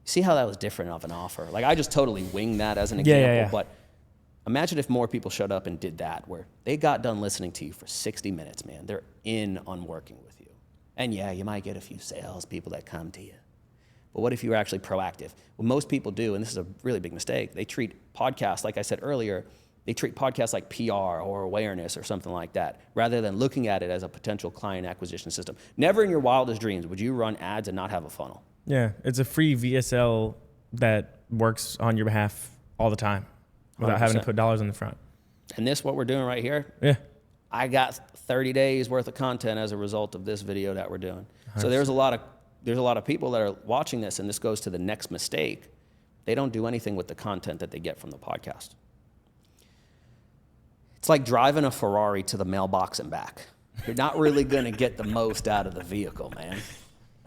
See how that was different of an offer? Like, I just totally winged that as an example, but imagine if more people showed up and did that, where they got done listening to you for 60 minutes, man. They're in on working with you. And yeah, you might get a few sales people that come to you. But what if you were actually proactive? What most people do, and this is a really big mistake, they treat podcasts, like I said earlier, they treat podcasts like PR or awareness or something like that, rather than looking at it as a potential client acquisition system. Never in your wildest dreams would you run ads and not have a funnel. Yeah,
it's a free VSL that works on your behalf all the time without 100%. Having to put dollars in the front.
And this, what we're doing right here, I got 30 days worth of content as a result of this video that we're doing. 100%. So there's a lot of people that are watching this, and this goes to the next mistake. They don't do anything with the content that they get from the podcast. It's like driving a Ferrari to the mailbox and back. You're not really going to get the most out of the vehicle, man.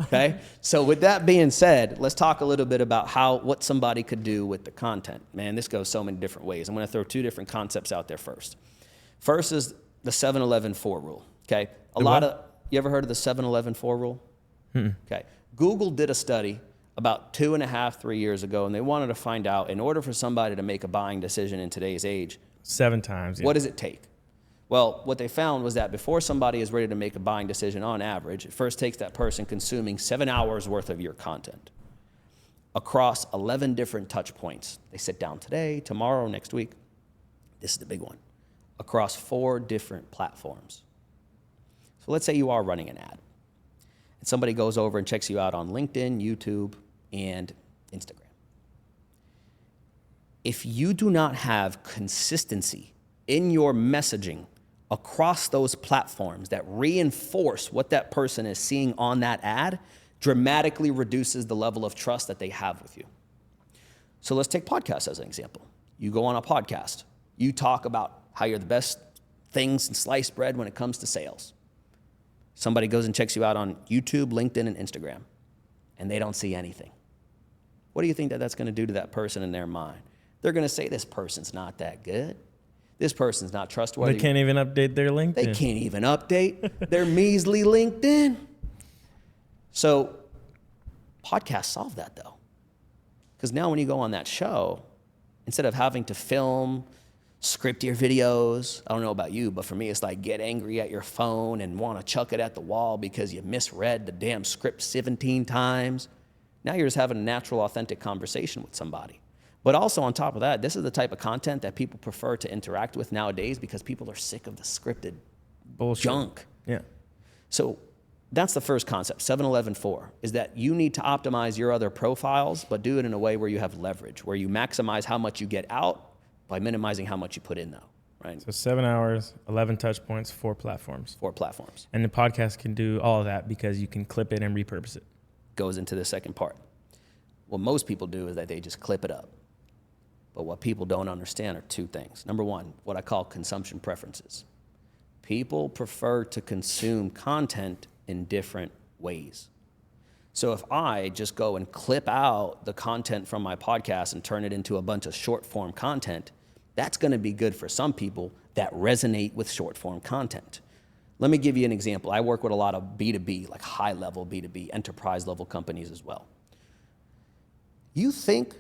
Okay? So with that being said, let's talk a little bit about what somebody could do with the content. Man, this goes so many different ways. I'm going to throw two different concepts out there first. First is the 7-11-4 rule. Okay? You ever heard of the 7-11-4 rule? Okay. Google did a study about 2.5-3 years ago, and they wanted to find out, in order for somebody to make a buying decision in today's age,
7 times.
What does it take? Well, what they found was that before somebody is ready to make a buying decision on average, it first takes that person consuming 7 hours worth of your content across 11 different touch points. They sit down today, tomorrow, next week. This is the big one. Across 4 different platforms. So let's say you are running an ad, and somebody goes over and checks you out on LinkedIn, YouTube, and Instagram. If you do not have consistency in your messaging across those platforms that reinforce what that person is seeing on that ad, dramatically reduces the level of trust that they have with you. So let's take podcasts as an example. You go on a podcast. You talk about how you're the best things in sliced bread when it comes to sales. Somebody goes and checks you out on YouTube, LinkedIn, and Instagram, and they don't see anything. What do you think that's going to do to that person in their mind? They're going to say, this person's not that good. This person's not trustworthy.
They can't even update their LinkedIn.
They can't even update their measly LinkedIn. So podcasts solve that, though. Because now when you go on that show, instead of having to film, script your videos, I don't know about you, but for me, it's like get angry at your phone and want to chuck it at the wall because you misread the damn script 17 times. Now you're just having a natural, authentic conversation with somebody. But also on top of that, this is the type of content that people prefer to interact with nowadays because people are sick of the scripted bullshit junk.
Yeah.
So that's the first concept, 7-11-4, is that you need to optimize your other profiles, but do it in a way where you have leverage, where you maximize how much you get out by minimizing how much you put in, though, right?
So 7 hours, 11 touch points, 4 platforms.
4 platforms.
And the podcast can do all of that because you can clip it and repurpose it.
Goes into the second part. what most people do is that they just clip it up. But what people don't understand are two things. Number one, what I call consumption preferences. People prefer to consume content in different ways. So if I just go and clip out the content from my podcast and turn it into a bunch of short form content, that's going to be good for some people that resonate with short form content. Let me give you an example. I work with a lot of B2B, like high level B2B, enterprise level companies as well. You think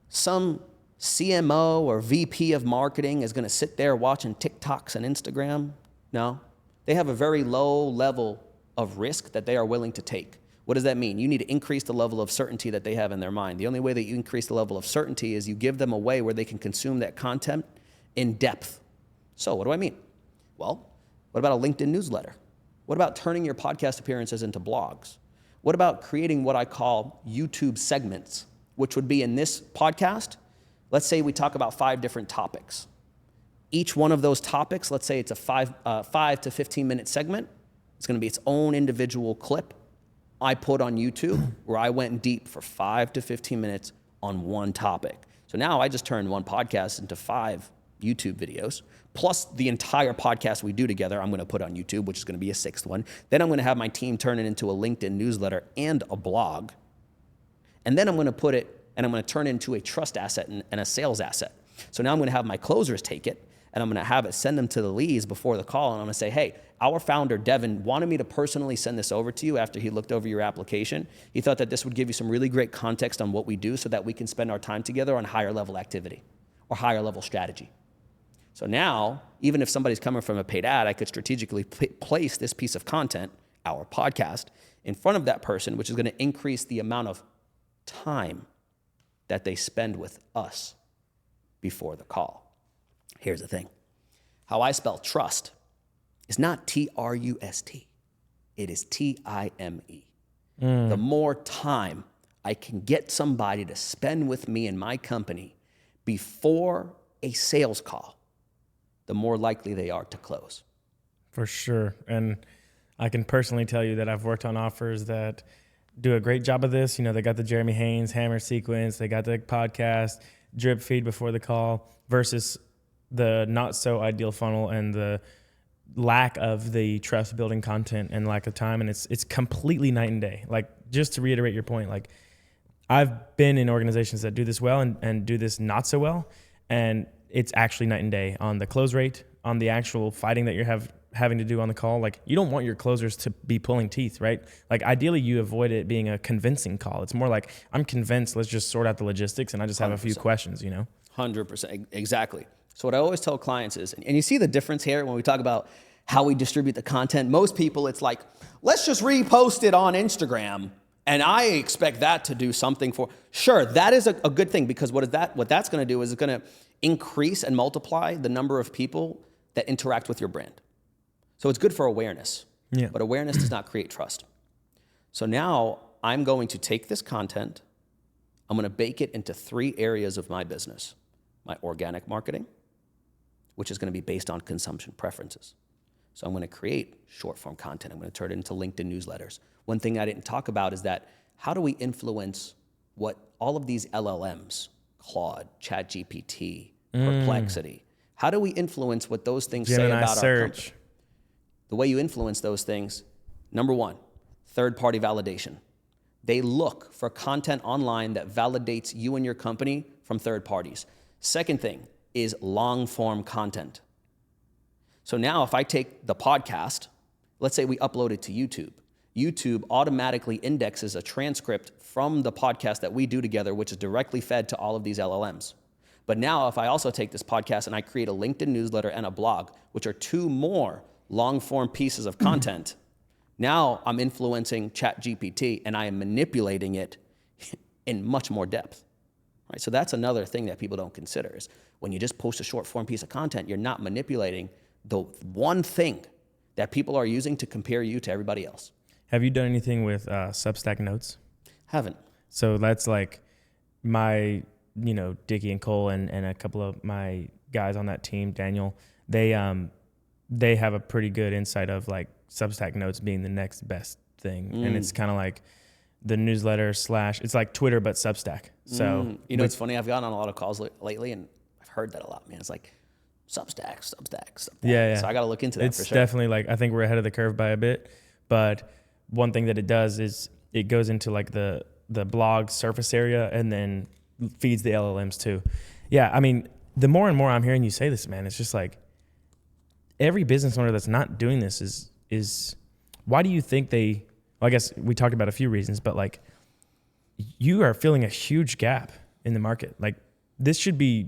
some CMO or VP of marketing is going to sit there watching TikToks and Instagram? No. They have a very low level of risk that they are willing to take. What does that mean? You need to increase the level of certainty that they have in their mind. The only way that you increase the level of certainty is you give them a way where they can consume that content in depth. So what do I mean? Well, what about a LinkedIn newsletter? What about turning your podcast appearances into blogs? What about creating what I call YouTube segments, which would be in this podcast? Let's say we talk about 5 different topics. Each one of those topics, let's say it's a 5 to 15 minute segment. It's going to be its own individual clip I put on YouTube where I went deep for 5 to 15 minutes on one topic. So now I just turned one podcast into 5 YouTube videos, plus the entire podcast we do together I'm going to put on YouTube, which is going to be a 6th one. Then I'm going to have my team turn it into a LinkedIn newsletter and a blog. And then I'm going to put it and I'm going to turn it into a trust asset and a sales asset. So now I'm going to have my closers take it and I'm going to have it send them to the leads before the call. And I'm going to say, hey, our founder, Deven, wanted me to personally send this over to you after he looked over your application. He thought that this would give you some really great context on what we do so that we can spend our time together on higher level activity or higher level strategy. So now, even if somebody's coming from a paid ad, I could strategically place this piece of content, our podcast, in front of that person, which is going to increase the amount of time that they spend with us before the call. Here's the thing. How I spell trust is not T-R-U-S-T. It is T-I-M-E. The more time I can get somebody to spend with me in my company before a sales call, the more likely they are to close.
For sure. And I can personally tell you that I've worked on offers that do a great job of this. You know, they got the Jeremy Haynes hammer sequence, they got the podcast, drip feed before the call, versus the not so ideal funnel and the lack of the trust building content and lack of time. And it's completely night and day. Like, just to reiterate your point, like, I've been in organizations that do this well and do this not so well. And it's actually night and day on the close rate, on the actual fighting that you're having to do on the call. Like, you don't want your closers to be pulling teeth, right? Like, ideally you avoid it being a convincing call. It's more like, I'm convinced, let's just sort out the logistics and I just have
100%.
a few questions, you know?
100%, exactly. So what I always tell clients is, and you see the difference here when we talk about how we distribute the content. Most people, it's like, let's just repost it on Instagram and I expect that to do something for, sure, that is a good thing, because what that's going to do is it's going to increase and multiply the number of people that interact with your brand. So it's good for awareness, but awareness does not create trust. So now I'm going to take this content, I'm going to bake it into 3 areas of my business. My organic marketing, which is going to be based on consumption preferences. So I'm going to create short form content. I'm going to turn it into LinkedIn newsletters. One thing I didn't talk about is that how do we influence what all of these LLMs, Claude, ChatGPT, Perplexity, how do we influence what those things say about our company? The way you influence those things, number 1, third-party validation. They look for content online that validates you and your company from third parties. Second thing is long-form content. So now if I take the podcast, let's say we upload it to YouTube. YouTube automatically indexes a transcript from the podcast that we do together, which is directly fed to all of these LLMs. But now if I also take this podcast and I create a LinkedIn newsletter and a blog, which are 2 more long-form pieces of content, now I'm influencing ChatGPT and I am manipulating it in much more depth. Right? So that's another thing that people don't consider is when you just post a short-form piece of content, you're not manipulating the one thing that people are using to compare you to everybody else.
Have you done anything with Substack Notes?
Haven't.
So that's like my, Dickie and Cole and a couple of my guys on that team, Daniel, they have a pretty good insight of like Substack Notes being the next best thing. And it's kind of like the newsletter / it's like Twitter, but Substack. So,
it's funny. I've gotten on a lot of calls lately, and I've heard that a lot, man. It's like Substack.
Yeah.
So I got to look into that
It's
for sure.
definitely like, I think we're ahead of the curve by a bit, but one thing that it does is it goes into like the blog surface area and then feeds the LLMs too. Yeah. I mean, the more and more I'm hearing you say this, man, it's just like every business owner that's not doing this is why do you think well, I guess we talked about a few reasons, but like you are filling a huge gap in the market. Like this should be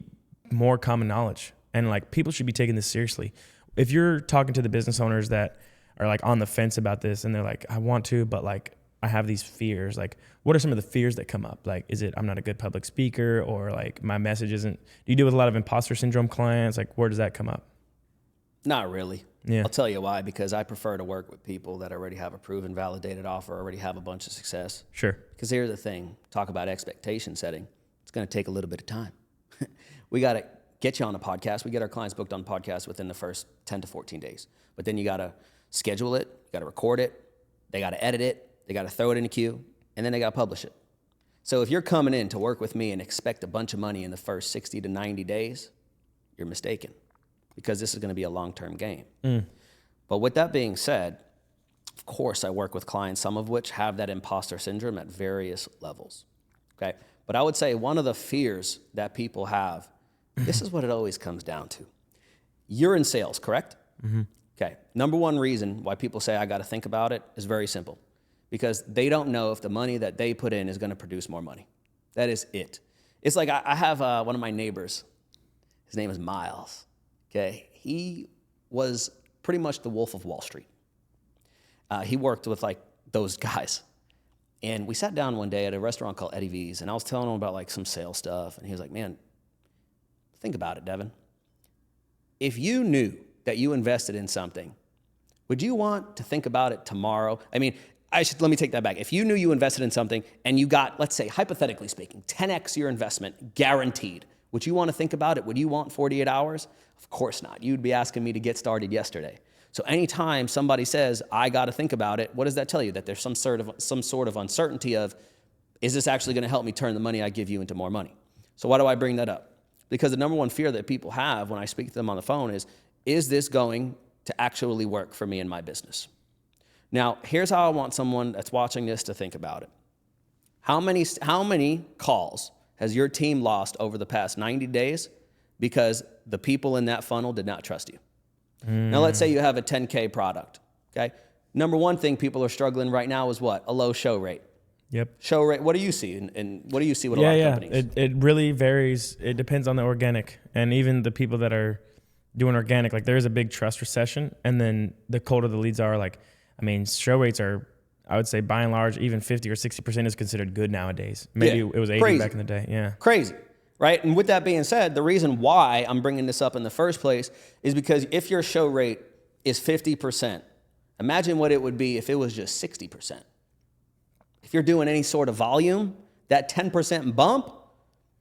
more common knowledge and like people should be taking this seriously. If you're talking to the business owners that are like on the fence about this and they're like, I want to, but like I have these fears, like what are some of the fears that come up? Like, is it I'm not a good public speaker, or like my message isn't, do you deal with a lot of imposter syndrome clients? Like where does that come up?
Not really.
Yeah.
I'll tell you why, because I prefer to work with people that already have a proven, validated offer, already have a bunch of success.
Sure.
Because here's the thing, talk about expectation setting. It's going to take a little bit of time. We got to get you on a podcast. We get our clients booked on podcasts within the first 10 to 14 days. But then you got to schedule it, you got to record it, they got to edit it, they got to throw it in a queue, and then they got to publish it. So if you're coming in to work with me and expect a bunch of money in the first 60 to 90 days, you're mistaken, because this is going to be a long-term game. But with that being said, of course, I work with clients, some of which have that imposter syndrome at various levels, okay? But I would say one of the fears that people have, this is what it always comes down to. You're in sales, correct? Mm-hmm. Okay, number one reason why people say I got to think about it is very simple, because they don't know if the money that they put in is going to produce more money. That is it. It's like I have one of my neighbors, his name is Miles, okay? He was pretty much the Wolf of Wall Street. He worked with like those guys. And we sat down one day at a restaurant called Eddie V's, and I was telling him about like some sales stuff, and he was like, man, think about it, Deven. If you knew that you invested in something, would you want to think about it tomorrow? I mean, let me take that back. If you knew you invested in something and you got, let's say, hypothetically speaking, 10x your investment guaranteed, would you want to think about it? Would you want 48 hours? Of course not. You'd be asking me to get started yesterday. So anytime somebody says, I got to think about it, what does that tell you? That there's some sort of uncertainty of, is this actually going to help me turn the money I give you into more money? So why do I bring that up? Because the number one fear that people have when I speak to them on the phone is this going to actually work for me in my business? Now, here's how I want someone that's watching this to think about it. How many calls has your team lost over the past 90 days because the people in that funnel did not trust you? Now, let's say you have a 10K product, okay? Number one thing people are struggling right now is what? A low show rate.
Yep.
Show rate, what do you see? And what do you see with a lot of companies?
It really varies. It depends on the organic. And even the people that are doing organic, like there's a big trust recession. And then the colder the leads are, like, I mean, show rates are, I would say by and large, even 50 or 60% is considered good nowadays. Maybe it was 80
crazy.
Back in the day. Yeah.
Crazy, right? And with that being said, the reason why I'm bringing this up in the first place is because if your show rate is 50%, imagine what it would be if it was just 60%. If you're doing any sort of volume, that 10% bump,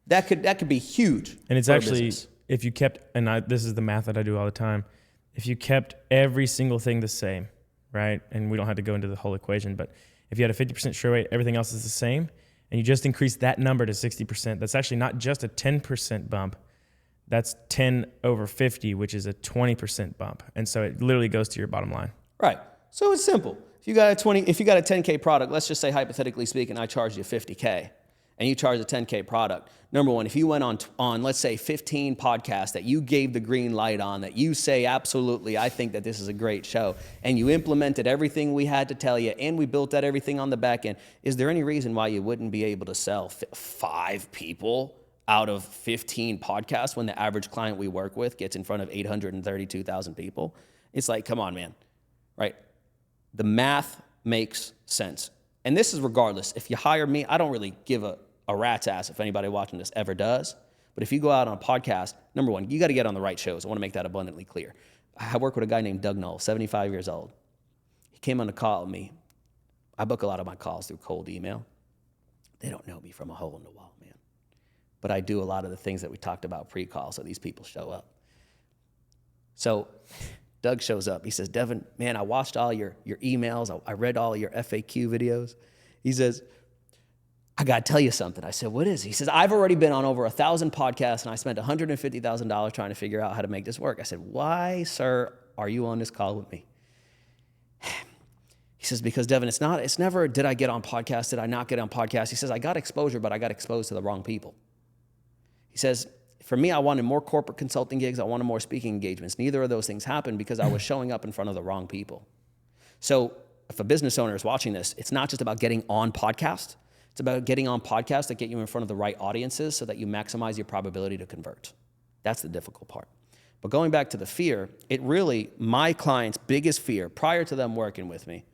that could be huge.
And it's actually, if you kept, this is the math that I do all the time, if you kept every single thing the same, right? And we don't have to go into the whole equation, but if you had a 50% show rate, everything else is the same, and you just increase that number to 60%, that's actually not just a 10% bump, that's 10 over 50, which is a 20% bump. And so it literally goes to your bottom line.
Right. So it's simple. If you got a 10K product, let's just say hypothetically speaking, I charged you 50K and you charge a 10K product. Number one, if you went on let's say 15 podcasts that you gave the green light on, that you say, absolutely, I think that this is a great show, and you implemented everything we had to tell you, and we built that everything on the back end, is there any reason why you wouldn't be able to sell 5 people out of 15 podcasts when the average client we work with gets in front of 832,000 people? It's like, come on, man, right? The math makes sense. And this is regardless. If you hire me, I don't really give a rat's ass if anybody watching this ever does. But if you go out on a podcast, number one, you got to get on the right shows. I want to make that abundantly clear. I work with a guy named Doug Knoll, 75 years old. He came on a call with me. I book a lot of my calls through cold email. They don't know me from a hole in the wall, man. But I do a lot of the things that we talked about pre-call, so these people show up. So Doug shows up. He says, Deven, man, I watched all your emails. I read all your FAQ videos. He says, I got to tell you something. I said, what is it? He says, I've already been on over 1,000 podcasts and I spent $150,000 trying to figure out how to make this work. I said, why, sir, are you on this call with me? He says, because Deven, it's never, did I get on podcasts? Did I not get on podcasts? He says, I got exposure, but I got exposed to the wrong people. He says, for me, I wanted more corporate consulting gigs. I wanted more speaking engagements. Neither of those things happened because I was showing up in front of the wrong people. So if a business owner is watching this, it's not just about getting on podcasts. It's about getting on podcasts that get you in front of the right audiences so that you maximize your probability to convert. That's the difficult part. But going back to the fear, my client's biggest fear prior to them working with me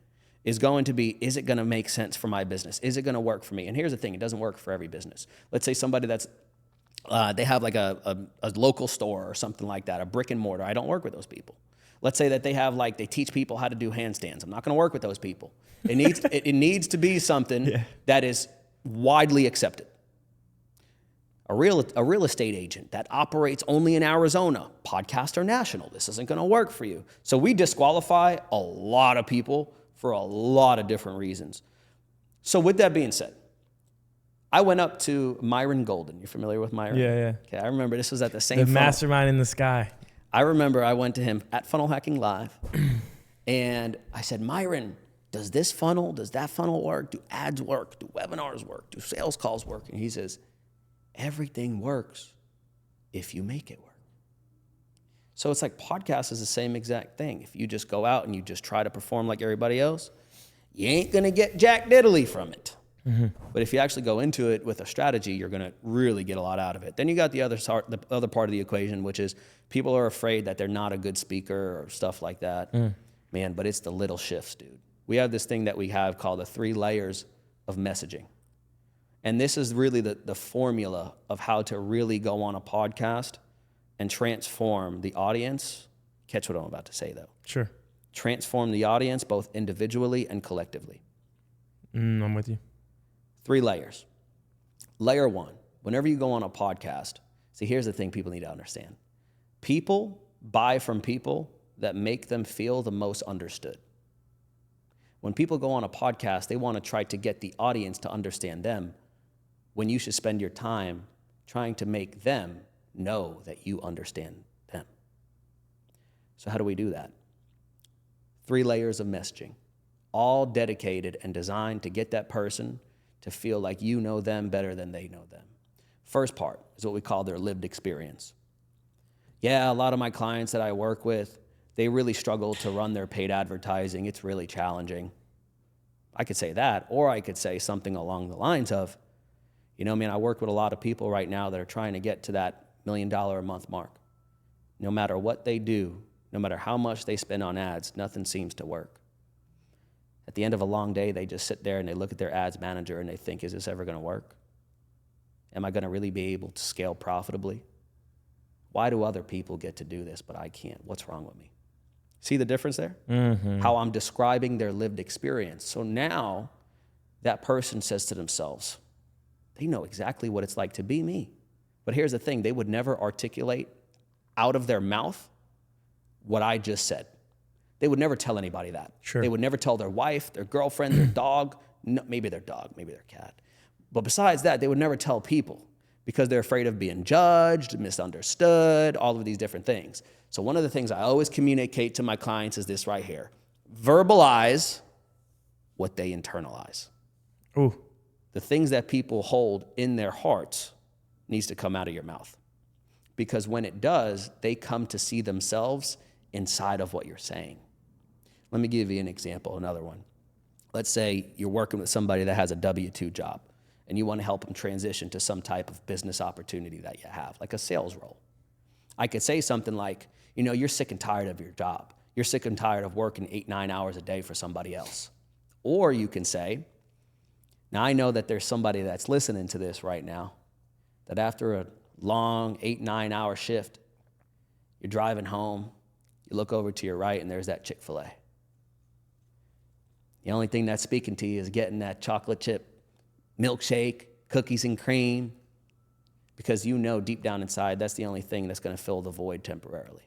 is going to be, is it going to make sense for my business? Is it going to work for me? And here's the thing, it doesn't work for every business. Let's say somebody that's, they have like a local store or something like that, a brick and mortar. I don't work with those people. Let's say that they teach people how to do handstands. I'm not going to work with those people. It needs to be something that is widely accepted. A real estate agent that operates only in Arizona, podcast or national, this isn't going to work for you. So we disqualify a lot of people for a lot of different reasons. So with that being said, I went up to Myron Golden. You familiar with Myron?
Yeah.
Okay, I remember this was at the same
The mastermind in the sky.
I remember I went to him at Funnel Hacking Live, and I said, Myron, does that funnel work? Do ads work? Do webinars work? Do sales calls work? And he says, everything works if you make it work. So it's like podcast is the same exact thing. If you just go out and you just try to perform like everybody else, you ain't going to get jack diddly from it. Mm-hmm. But if you actually go into it with a strategy, you're going to really get a lot out of it. Then you got the other part of the equation, which is people are afraid that they're not a good speaker or stuff like that. Man, but it's the little shifts, dude. We have this thing that we have called the 3 layers of messaging. And this is really the formula of how to really go on a podcast and transform the audience. Catch what I'm about to say, though.
Sure.
Transform the audience both individually and collectively.
I'm with you.
3 layers. Layer 1, whenever you go on a podcast, see, here's the thing people need to understand. People buy from people that make them feel the most understood. When people go on a podcast, they want to try to get the audience to understand them, when you should spend your time trying to make them know that you understand them. So how do we do that? 3 layers of messaging, all dedicated and designed to get that person to feel like you know them better than they know them. First part is what we call their lived experience. Yeah, a lot of my clients that I work with, they really struggle to run their paid advertising. It's really challenging. I could say that, or I could say something along the lines of, I work with a lot of people right now that are trying to get to that $1 million a month mark. No matter what they do, no matter how much they spend on ads, nothing seems to work. At the end of a long day, they just sit there and they look at their ads manager and they think, is this ever going to work? Am I going to really be able to scale profitably? Why do other people get to do this, but I can't? What's wrong with me? See the difference there? Mm-hmm. How I'm describing their lived experience. So now that person says to themselves, they know exactly what it's like to be me. But here's the thing, they would never articulate out of their mouth what I just said. They would never tell anybody that.
Sure.
They would never tell their wife, their girlfriend, their dog, maybe their dog, maybe their cat. But besides that, they would never tell people because they're afraid of being judged, misunderstood, all of these different things. So one of the things I always communicate to my clients is this right here. Verbalize what they internalize.
Ooh.
The things that people hold in their hearts needs to come out of your mouth. Because when it does, they come to see themselves inside of what you're saying. Let me give you an example, another one. Let's say you're working with somebody that has a W-2 job and you want to help them transition to some type of business opportunity that you have, like a sales role. I could say something like, you're sick and tired of your job. You're sick and tired of working 8-9 hours a day for somebody else. Or you can say, now I know that there's somebody that's listening to this right now that after a long 8-9 hour shift, you're driving home, you look over to your right and there's that Chick-fil-A. The only thing that's speaking to you is getting that chocolate chip milkshake, cookies and cream, because deep down inside that's the only thing that's going to fill the void temporarily.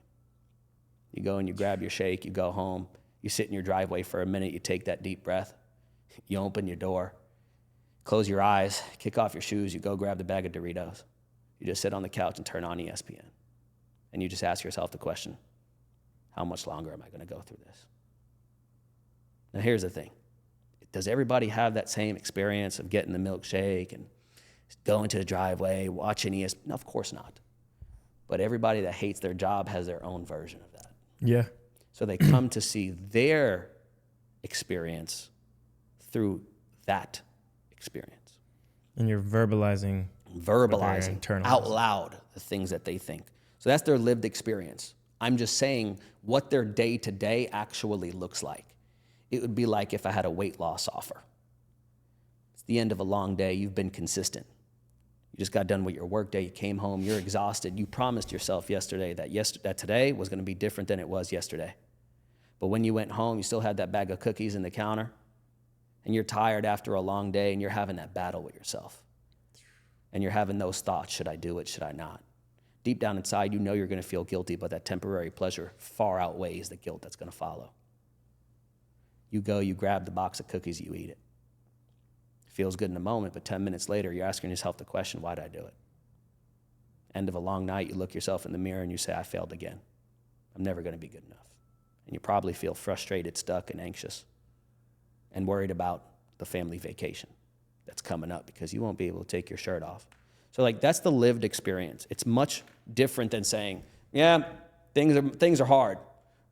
You go and you grab your shake, you go home, you sit in your driveway for a minute, you take that deep breath, you open your door, close your eyes, kick off your shoes, you go grab the bag of Doritos. You just sit on the couch and turn on ESPN. And you just ask yourself the question, how much longer am I going to go through this? Now, here's the thing. Does everybody have that same experience of getting the milkshake and going to the driveway, watching ESPN? No, of course not. But everybody that hates their job has their own version of that.
Yeah.
So they come to see their experience through that experience.
And you're verbalizing
out loud the things that they think. So that's their lived experience. I'm just saying what their day-to-day actually looks like. It would be like if I had a weight loss offer. It's the end of a long day. You've been consistent. You just got done with your work day. You came home. You're exhausted. You promised yourself yesterday that today was going to be different than it was yesterday. But when you went home, you still had that bag of cookies in the counter, and you're tired after a long day, and you're having that battle with yourself. And you're having those thoughts, should I do it, should I not? Deep down inside, you know you're going to feel guilty, but that temporary pleasure far outweighs the guilt that's going to follow. You go, you grab the box of cookies, you eat it. It feels good in the moment, but 10 minutes later, you're asking yourself the question, why did I do it? End of a long night, you look yourself in the mirror and you say, I failed again. I'm never going to be good enough. And you probably feel frustrated, stuck, and anxious, and worried about the family vacation that's coming up because you won't be able to take your shirt off. So that's the lived experience. It's much different than saying, yeah, things are hard.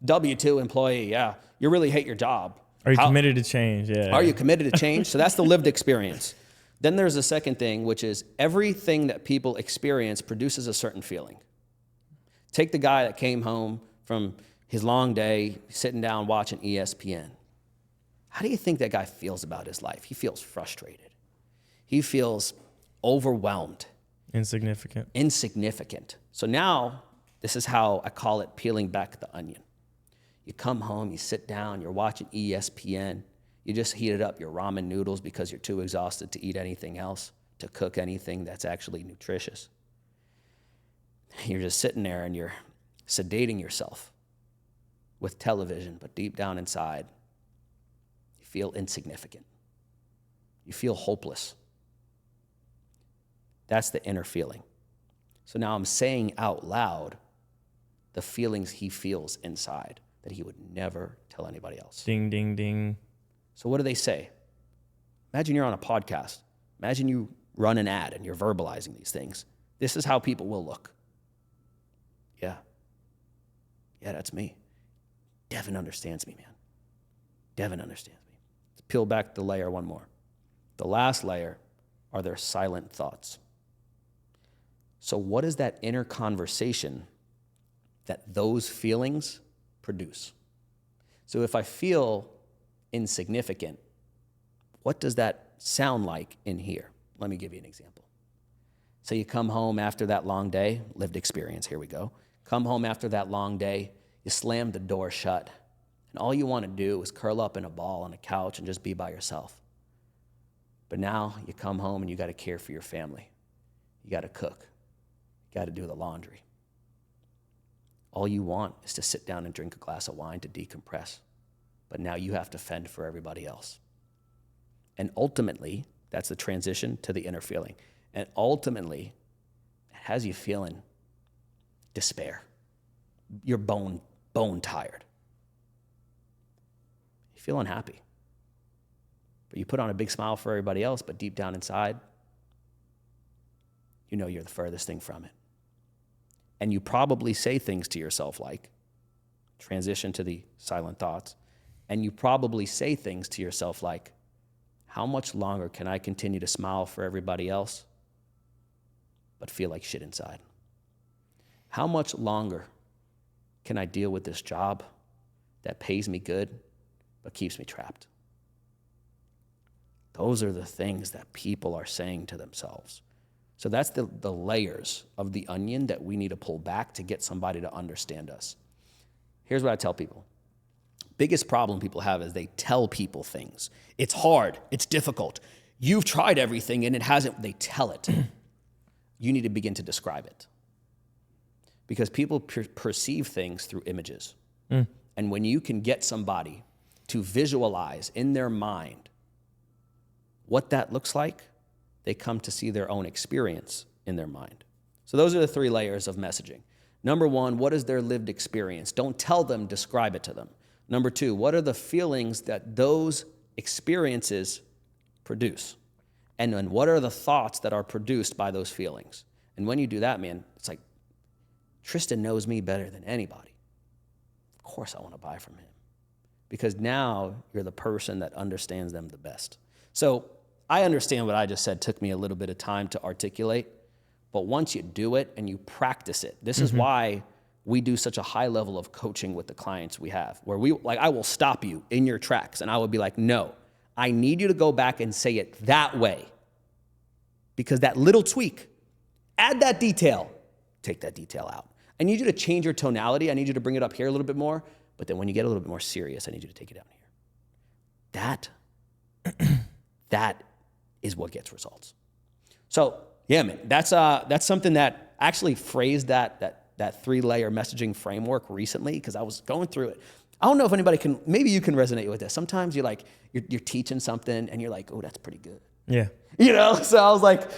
W-2 employee, yeah, you really hate your job.
Are you committed to change? Yeah.
Are you committed to change? So that's the lived experience. Then there's a second thing, which is everything that people experience produces a certain feeling. Take the guy that came home from his long day, sitting down watching ESPN. How do you think that guy feels about his life? He feels frustrated. He feels overwhelmed. Insignificant. So now, this is how I call it peeling back the onion. You come home, you sit down, you're watching ESPN. You just heated up your ramen noodles because you're too exhausted to eat anything else, to cook anything that's actually nutritious. You're just sitting there and you're sedating yourself with television, but deep down inside, you feel insignificant. You feel hopeless. That's the inner feeling. So now I'm saying out loud the feelings he feels inside that he would never tell anybody else.
Ding, ding, ding.
So what do they say? Imagine you're on a podcast. Imagine you run an ad and you're verbalizing these things. This is how people will look. Yeah, that's me. Deven understands me, man. Deven understands me. Let's peel back the layer one more. The last layer are their silent thoughts. So what is that inner conversation that those feelings produce? So if I feel insignificant, what does that sound like in here? Let me give you an example. So you come home after that long day, lived experience, here we go. Come home after that long day, you slam the door shut, and all you want to do is curl up in a ball on a couch and just be by yourself. But now you come home and you got to care for your family. You got to cook. You got to do the laundry. All you want is to sit down and drink a glass of wine to decompress. But now you have to fend for everybody else. And ultimately, that's the transition to the inner feeling. And ultimately, it has you feeling despair. You're bone tired. You feel unhappy. But you put on a big smile for everybody else, but deep down inside, you know you're the furthest thing from it. And you probably say things to yourself like, transition to the silent thoughts, and you probably say things to yourself like, how much longer can I continue to smile for everybody else, but feel like shit inside? How much longer can I deal with this job that pays me good, but keeps me trapped? Those are the things that people are saying to themselves. So that's the layers of the onion that we need to pull back to get somebody to understand us. Here's what I tell people. Biggest problem people have is they tell people things. It's hard. It's difficult. You've tried everything and it hasn't. They tell it. You need to begin to describe it. Because people perceive things through images. And when you can get somebody to visualize in their mind what that looks like, they come to see their own experience in their mind. So those are the 3 layers of messaging. Number 1, what is their lived experience? Don't tell them, describe it to them. Number 2, what are the feelings that those experiences produce? And then what are the thoughts that are produced by those feelings? And when you do that, man, it's like, Tristan knows me better than anybody. Of course I want to buy from him. Because now you're the person that understands them the best. So I understand what I just said took me a little bit of time to articulate, but once you do it and you practice it, this is why we do such a high level of coaching with the clients we have, where I will stop you in your tracks and I will be like, no, I need you to go back and say it that way. Because that little tweak, add that detail, take that detail out. I need you to change your tonality. I need you to bring it up here a little bit more. But then when you get a little bit more serious, I need you to take it down here. That is what gets results. So yeah, man, that's something that I actually phrased that 3-layer messaging framework recently because I was going through it. I don't know if anybody can, maybe you can resonate with this. Sometimes you're teaching something and you're like, oh, that's pretty good.
Yeah.
So I was like,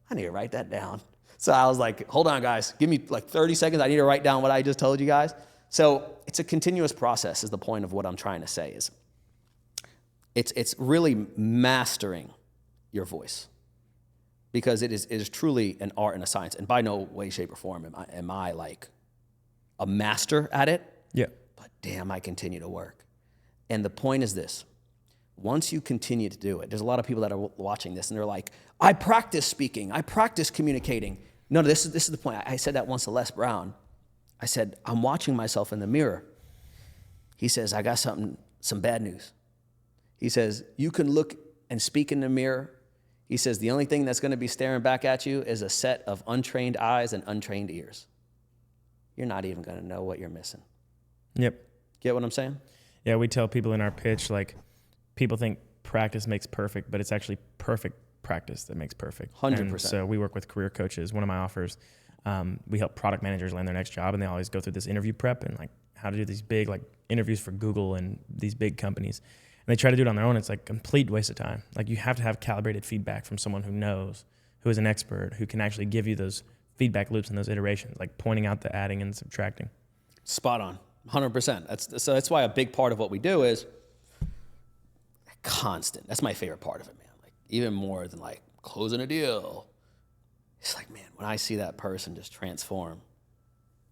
I need to write that down. So I was like, hold on, guys. Give me like 30 seconds. I need to write down what I just told you guys. So it's a continuous process is the point of what I'm trying to say is it's really mastering your voice because it is truly an art and a science. And by no way, shape, or form am I like a master at it.
Yeah.
But damn, I continue to work. And the point is this. Once you continue to do it, there's a lot of people that are watching this and they're like, I practice speaking. I practice communicating. No, this is the point. I said that once to Les Brown. I said, I'm watching myself in the mirror. He says, I got some bad news. He says, you can look and speak in the mirror. He says, the only thing that's going to be staring back at you is a set of untrained eyes and untrained ears. You're not even going to know what you're missing.
Yep.
Get what I'm saying?
Yeah, we tell people in our pitch, like, people think practice makes perfect, but it's actually perfect practice that makes perfect.
100%.
And so we work with career coaches. One of my offers, we help product managers land their next job, and they always go through this interview prep and like how to do these big like interviews for Google and these big companies. And they try to do it on their own. It's like a complete waste of time. Like you have to have calibrated feedback from someone who knows, who is an expert, who can actually give you those feedback loops and those iterations, like pointing out the adding and subtracting.
Spot on, 100%. That's why a big part of what we do is constant. That's my favorite part of it, man. Like even more than like closing a deal. It's like, man, when I see that person just transform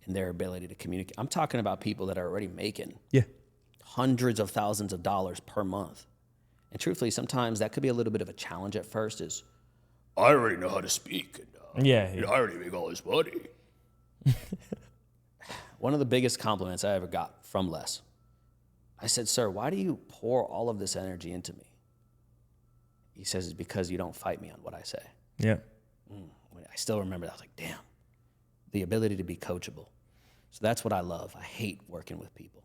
in their ability to communicate. I'm talking about people that are already making hundreds of thousands of dollars per month. And truthfully, sometimes that could be a little bit of a challenge at first is, I already know how to speak. And, I already make all this money. One of the biggest compliments I ever got from Les, I said, sir, why do you pour all of this energy into me? He says, it's because you don't fight me on what I say.
Yeah.
I still remember that. I was like, damn, the ability to be coachable. So that's what I love. I hate working with people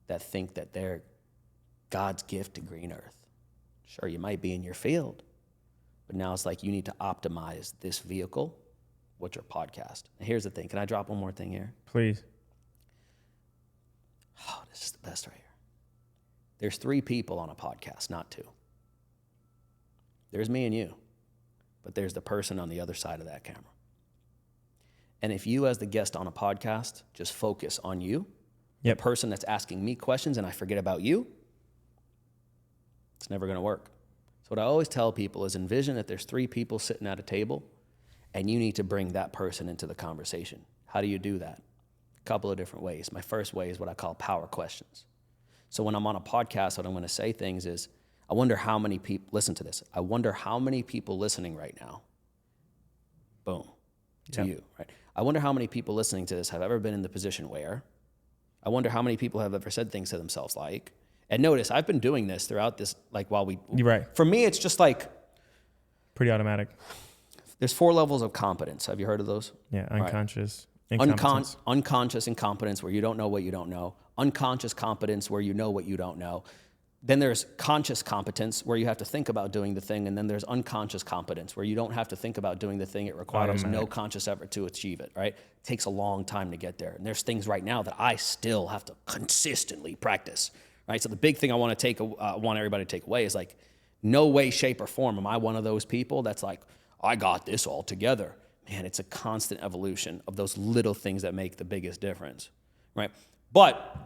that think that they're God's gift to green earth. Sure, you might be in your field, but now it's like you need to optimize this vehicle, what's your podcast. And here's the thing. Can I drop one more thing here?
Please.
Oh, this is the best right here. There's 3 people on a podcast, not 2. There's me and you, but there's the person on the other side of that camera. And if you as the guest on a podcast just focus on you, the person that's asking me questions and I forget about you, it's never going to work. So what I always tell people is envision that there's 3 people sitting at a table and you need to bring that person into the conversation. How do you do that? A couple of different ways. My first way is what I call power questions. So when I'm on a podcast, what I'm going to say things is, I wonder how many people, listen to this, I wonder how many people listening right now, boom, to you, right? I wonder how many people listening to this have ever been in the position where, I wonder how many people have ever said things to themselves like, and notice I've been doing this throughout this, like while we, for me, it's just like.
Pretty automatic.
There's 4 levels of competence. Have you heard of those?
Yeah, unconscious.
Right. Unconscious incompetence where you don't know what you don't know. Unconscious competence where you know what you don't know. Then there's conscious competence where you have to think about doing the thing. And then there's unconscious competence where you don't have to think about doing the thing. It requires no conscious effort to achieve it, right? It takes a long time to get there. And there's things right now that I still have to consistently practice, right? So the big thing I want everybody to take away is like, No way, shape, or form am I one of those people that's like, I got this all together. Man, it's a constant evolution of those little things that make the biggest difference, right? But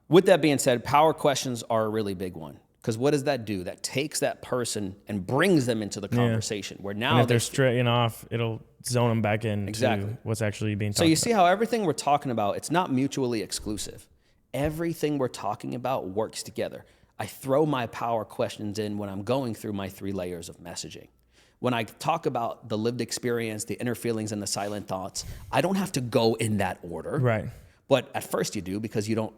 with that being said, power questions are a really big one. Because what does that do? That takes that person and brings them into the conversation. Where now,
and if they're straying off, it'll zone them back in to what's actually being talked about.
So you see how everything we're talking about, it's not mutually exclusive. Everything we're talking about works together. I throw my power questions in when I'm going through my 3 layers of messaging. When I talk about the lived experience, the inner feelings, and the silent thoughts, I don't have to go in that order.
Right.
But at first you do, because you're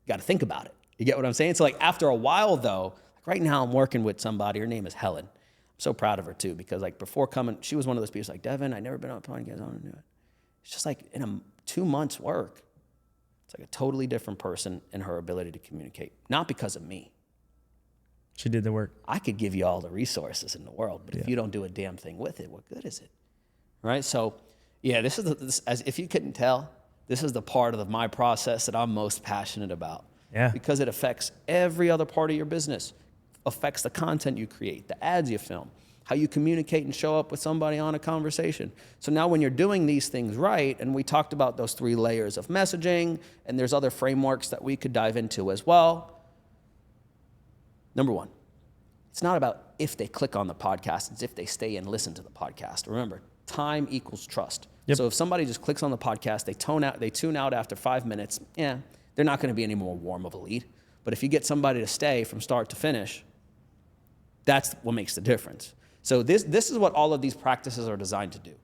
got to think about it. You get what I'm saying? So like after a while though, like right now I'm working with somebody, her name is Helen. I'm so proud of her too, because like before coming, she was one of those people like, Deven, I never been on a podcast, I want to do it. It's just like in 2 months work, it's like a totally different person in her ability to communicate. Not because of me.
She did the work.
I could give you all the resources in the world, but if you don't do a damn thing with it, what good is it? Right? So yeah, this is as if you couldn't tell, this is the part of my process that I'm most passionate about.
Yeah.
Because it affects every other part of your business. Affects the content you create, the ads you film, how you communicate and show up with somebody on a conversation. So now when you're doing these things right, and we talked about those 3 layers of messaging, and there's other frameworks that we could dive into as well. Number 1, it's not about if they click on the podcast, it's if they stay and listen to the podcast. Remember, time equals trust.
Yep.
So if somebody just clicks on the podcast, they tune out after 5 minutes, they're not going to be any more warm of a lead. But if you get somebody to stay from start to finish, that's what makes the difference. So this is what all of these practices are designed to do.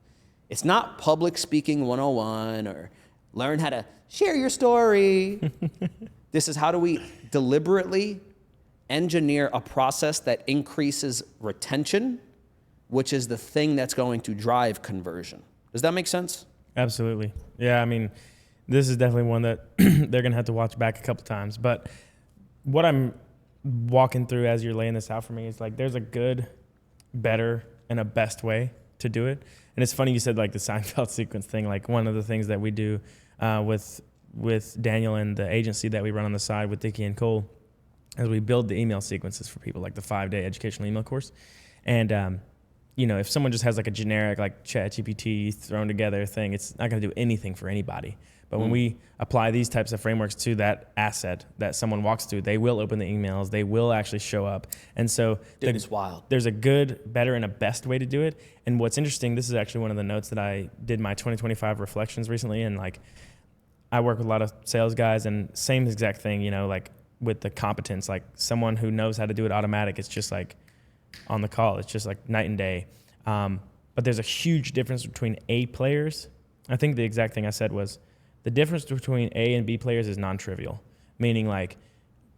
It's not public speaking 101 or learn how to share your story. This is how do we deliberately engineer a process that increases retention, which is the thing that's going to drive conversion. Does that make sense?
Absolutely. Yeah, I mean, this is definitely one that they're going to have to watch back a couple times. But what I'm walking through as you're laying this out for me is like there's a good, better, and a best way to do it. And it's funny you said like the Seinfeld sequence thing. Like one of the things that we do with Daniel and the agency that we run on the side with Dickie and Cole is we build the email sequences for people, like the 5-day educational email course. And if someone just has like a generic like ChatGPT thrown together thing, it's not going to do anything for anybody. But when we apply these types of frameworks to that asset that someone walks through, they will open the emails, they will actually show up. And so
it's wild.
There's a good, better, and a best way to do it. And what's interesting, this is actually one of the notes that I did my 2025 reflections recently. And like, I work with a lot of sales guys, and same exact thing, like with the competence, like someone who knows how to do it automatic, it's just like on the call, it's just like night and day. But there's a huge difference between A players. I think the exact thing I said was, the difference between A and B players is non-trivial, meaning like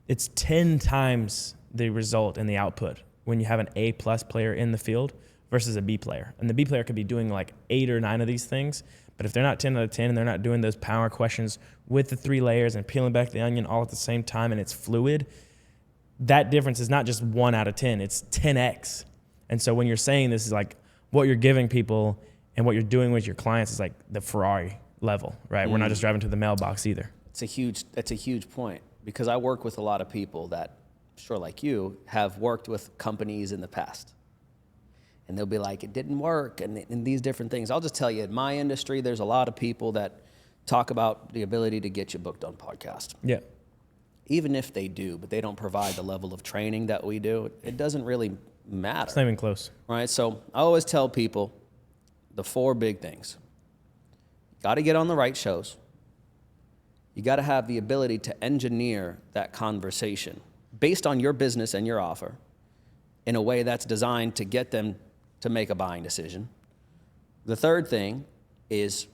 it's 10 times the result and the output when you have an A+ player in the field versus a B player. And the B player could be doing like 8 or 9 of these things, but if they're not 10 out of 10 and they're not doing those power questions with the 3 layers and peeling back the onion all at the same time and it's fluid, that difference is not just 1 out of 10, it's 10x. And so when you're saying this is like what you're giving people and what you're doing with your clients is like the Ferrari level, right? We're not just driving to the mailbox either.
That's a huge point, because I work with a lot of people that, sure like you, have worked with companies in the past. And they'll be like, it didn't work, and these different things. I'll just tell you, in my industry, there's a lot of people that talk about the ability to get you booked on podcast.
Yeah.
Even if they do, but they don't provide the level of training that we do, it doesn't really matter.
It's not even close.
Right? So I always tell people the 4 big things. Got to get on the right shows. You got to have the ability to engineer that conversation based on your business and your offer in a way that's designed to get them to make a buying decision. The third thing is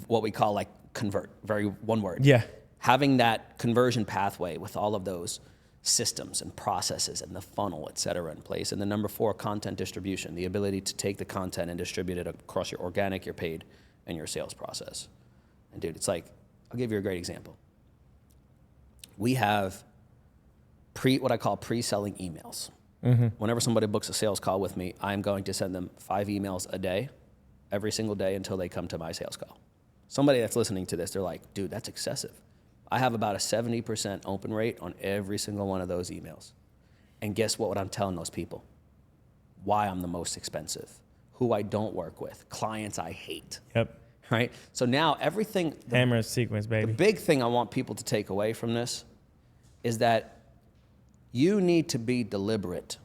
what we call like convert, very one word.
Yeah.
Having that conversion pathway with all of those systems and processes and the funnel, et cetera, in place. And the number 4, content distribution, the ability to take the content and distribute it across your organic, your paid, and your sales process. And dude, it's like, I'll give you a great example. We have what I call pre-selling emails. Mm-hmm. Whenever somebody books a sales call with me, I'm going to send them 5 emails a day, every single day until they come to my sales call. Somebody that's listening to this, they're like, dude, that's excessive. I have about a 70% open rate on every single one of those emails. And guess what I'm telling those people? Why I'm the most expensive, who I don't work with, clients I hate.
Yep.
Right? So now everything...
Hammer sequence, baby.
The big thing I want people to take away from this is that you need to be deliberate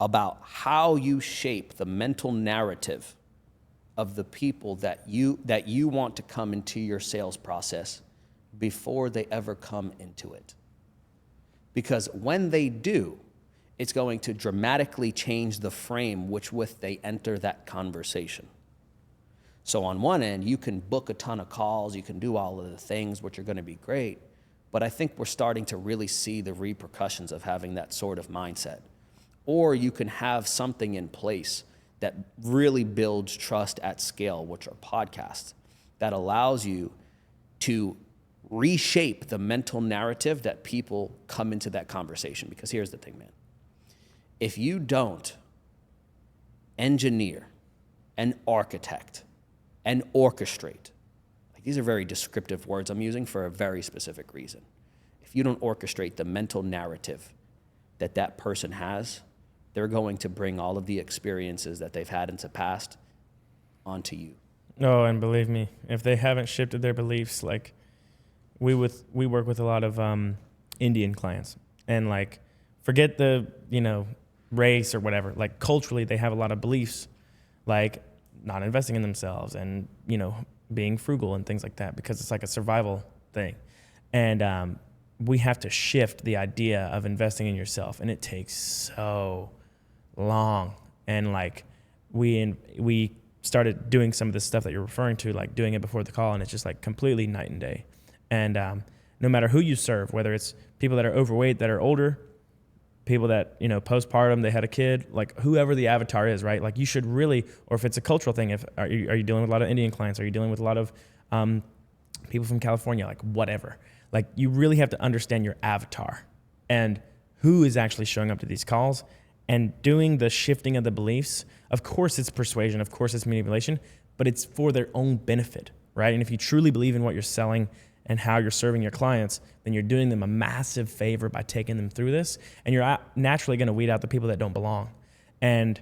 about how you shape the mental narrative of the people that you want to come into your sales process before they ever come into it. Because when they do, it's going to dramatically change the frame with they enter that conversation. So on one end, you can book a ton of calls, you can do all of the things which are going to be great, but I think we're starting to really see the repercussions of having that sort of mindset. Or you can have something in place that really builds trust at scale, which are podcasts, that allows you to reshape the mental narrative that people come into that conversation. Because here's the thing, man. If you don't engineer and architect and orchestrate, like these are very descriptive words I'm using for a very specific reason. If you don't orchestrate the mental narrative that that person has, they're going to bring all of the experiences that they've had in the past onto you.
Oh, and believe me, if they haven't shifted their beliefs, like we work with a lot of Indian clients, and like forget the race or whatever. Like culturally, they have a lot of beliefs, like not investing in themselves and being frugal and things like that, because it's like a survival thing, and we have to shift the idea of investing in yourself, and it takes so long. And like we started doing some of the stuff that you're referring to, like doing it before the call, and it's just like completely night and day. And no matter who you serve, whether it's people that are overweight, that are older, people that, postpartum, they had a kid, like whoever the avatar is, right? Like you should really, or if it's a cultural thing, are you dealing with a lot of Indian clients? Are you dealing with a lot of people from California? Like whatever. Like you really have to understand your avatar and who is actually showing up to these calls and doing the shifting of the beliefs. Of course it's persuasion, of course it's manipulation, but it's for their own benefit, right? And if you truly believe in what you're selling and how you're serving your clients, then you're doing them a massive favor by taking them through this, and you're naturally going to weed out the people that don't belong. And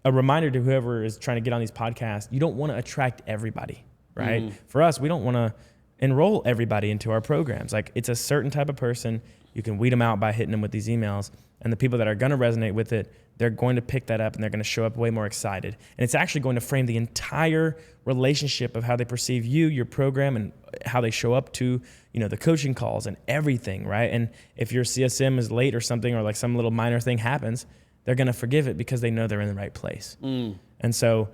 a reminder to whoever is trying to get on these podcasts, you don't want to attract everybody, right? For us, we don't want to enroll everybody into our programs. Like it's a certain type of person. You can weed them out by hitting them with these emails, and the people that are going to resonate with it, they're going to pick that up and they're going to show up way more excited. And it's actually going to frame the entire relationship of how they perceive you, your program, and how they show up to, the coaching calls and everything, right? And if your CSM is late or something, or like some little minor thing happens, they're going to forgive it because they know they're in the right place. And so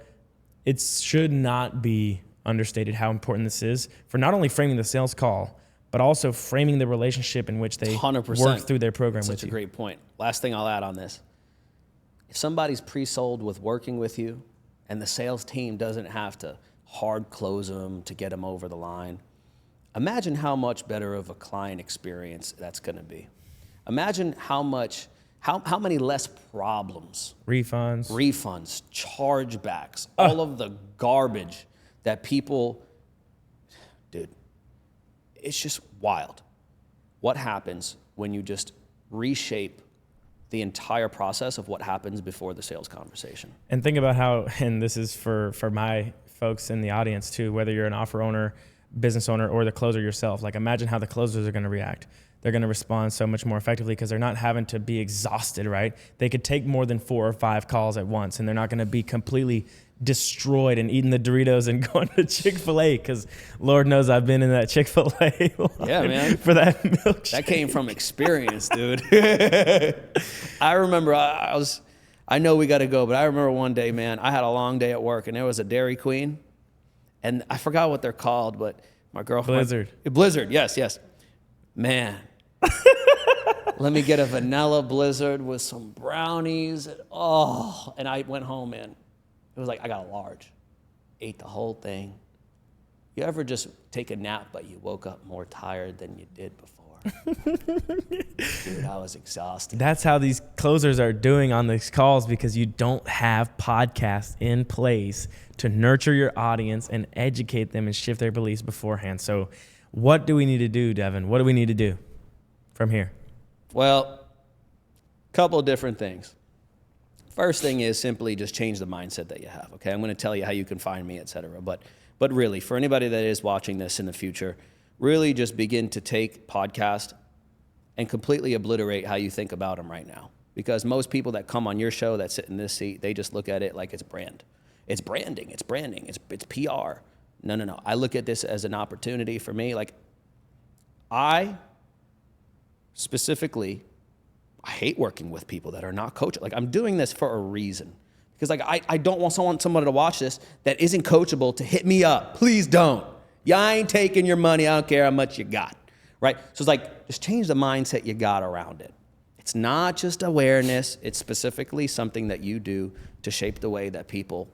it should not be understated how important this is for not only framing the sales call, but also framing the relationship in which they
100%.
work through their program with you.
Such a great point. Last thing I'll add on this. If somebody's pre-sold with working with you and the sales team doesn't have to hard close them to get them over the line, imagine how much better of a client experience that's going to be. Imagine how many less problems,
refunds,
chargebacks, all of the garbage that people, dude, it's just wild. What happens when you just reshape the entire process of what happens before the sales conversation?
And think about how, and this is for my folks in the audience too, whether you're an offer owner, business owner, or the closer yourself, like imagine how the closers are going to react. They're going to respond so much more effectively because they're not having to be exhausted, right? They could take more than 4 or 5 calls at once, and they're not going to be completely destroyed and eating the Doritos and going to Chick-fil-A, because Lord knows I've been in that Chick-fil-A line
man.
For that milkshake.
That came from experience, dude. I remember I know we got to go, but I remember one day, man, I had a long day at work, and there was a Dairy Queen, and I forgot what they're called, but my girlfriend. Blizzard, yes. Man. Let me get a vanilla Blizzard with some brownies. And I went home, man. It was like I got a large. Ate the whole thing. You ever just take a nap, but you woke up more tired than you did before? Dude, I was exhausted.
That's how these closers are doing on these calls, because you don't have podcasts in place to nurture your audience and educate them and shift their beliefs beforehand. So what do we need to do, Deven? What do we need to do from here?
Well, couple of different things. First thing is simply just change the mindset that you have, okay? I'm going to tell you how you can find me, et cetera. But really, for anybody that is watching this in the future, really just begin to take podcast and completely obliterate how you think about them right now. Because most people that come on your show that sit in this seat, they just look at it like it's brand. It's branding, it's PR. No. I look at this as an opportunity for me. Like, I specifically, I hate working with people that are not coachable. Like, I'm doing this for a reason. Because like I don't want someone to watch this that isn't coachable to hit me up. Please don't. I ain't taking your money. I don't care how much you got. Right? So it's like, just change the mindset you got around it. It's not just awareness. It's specifically something that you do to shape the way that people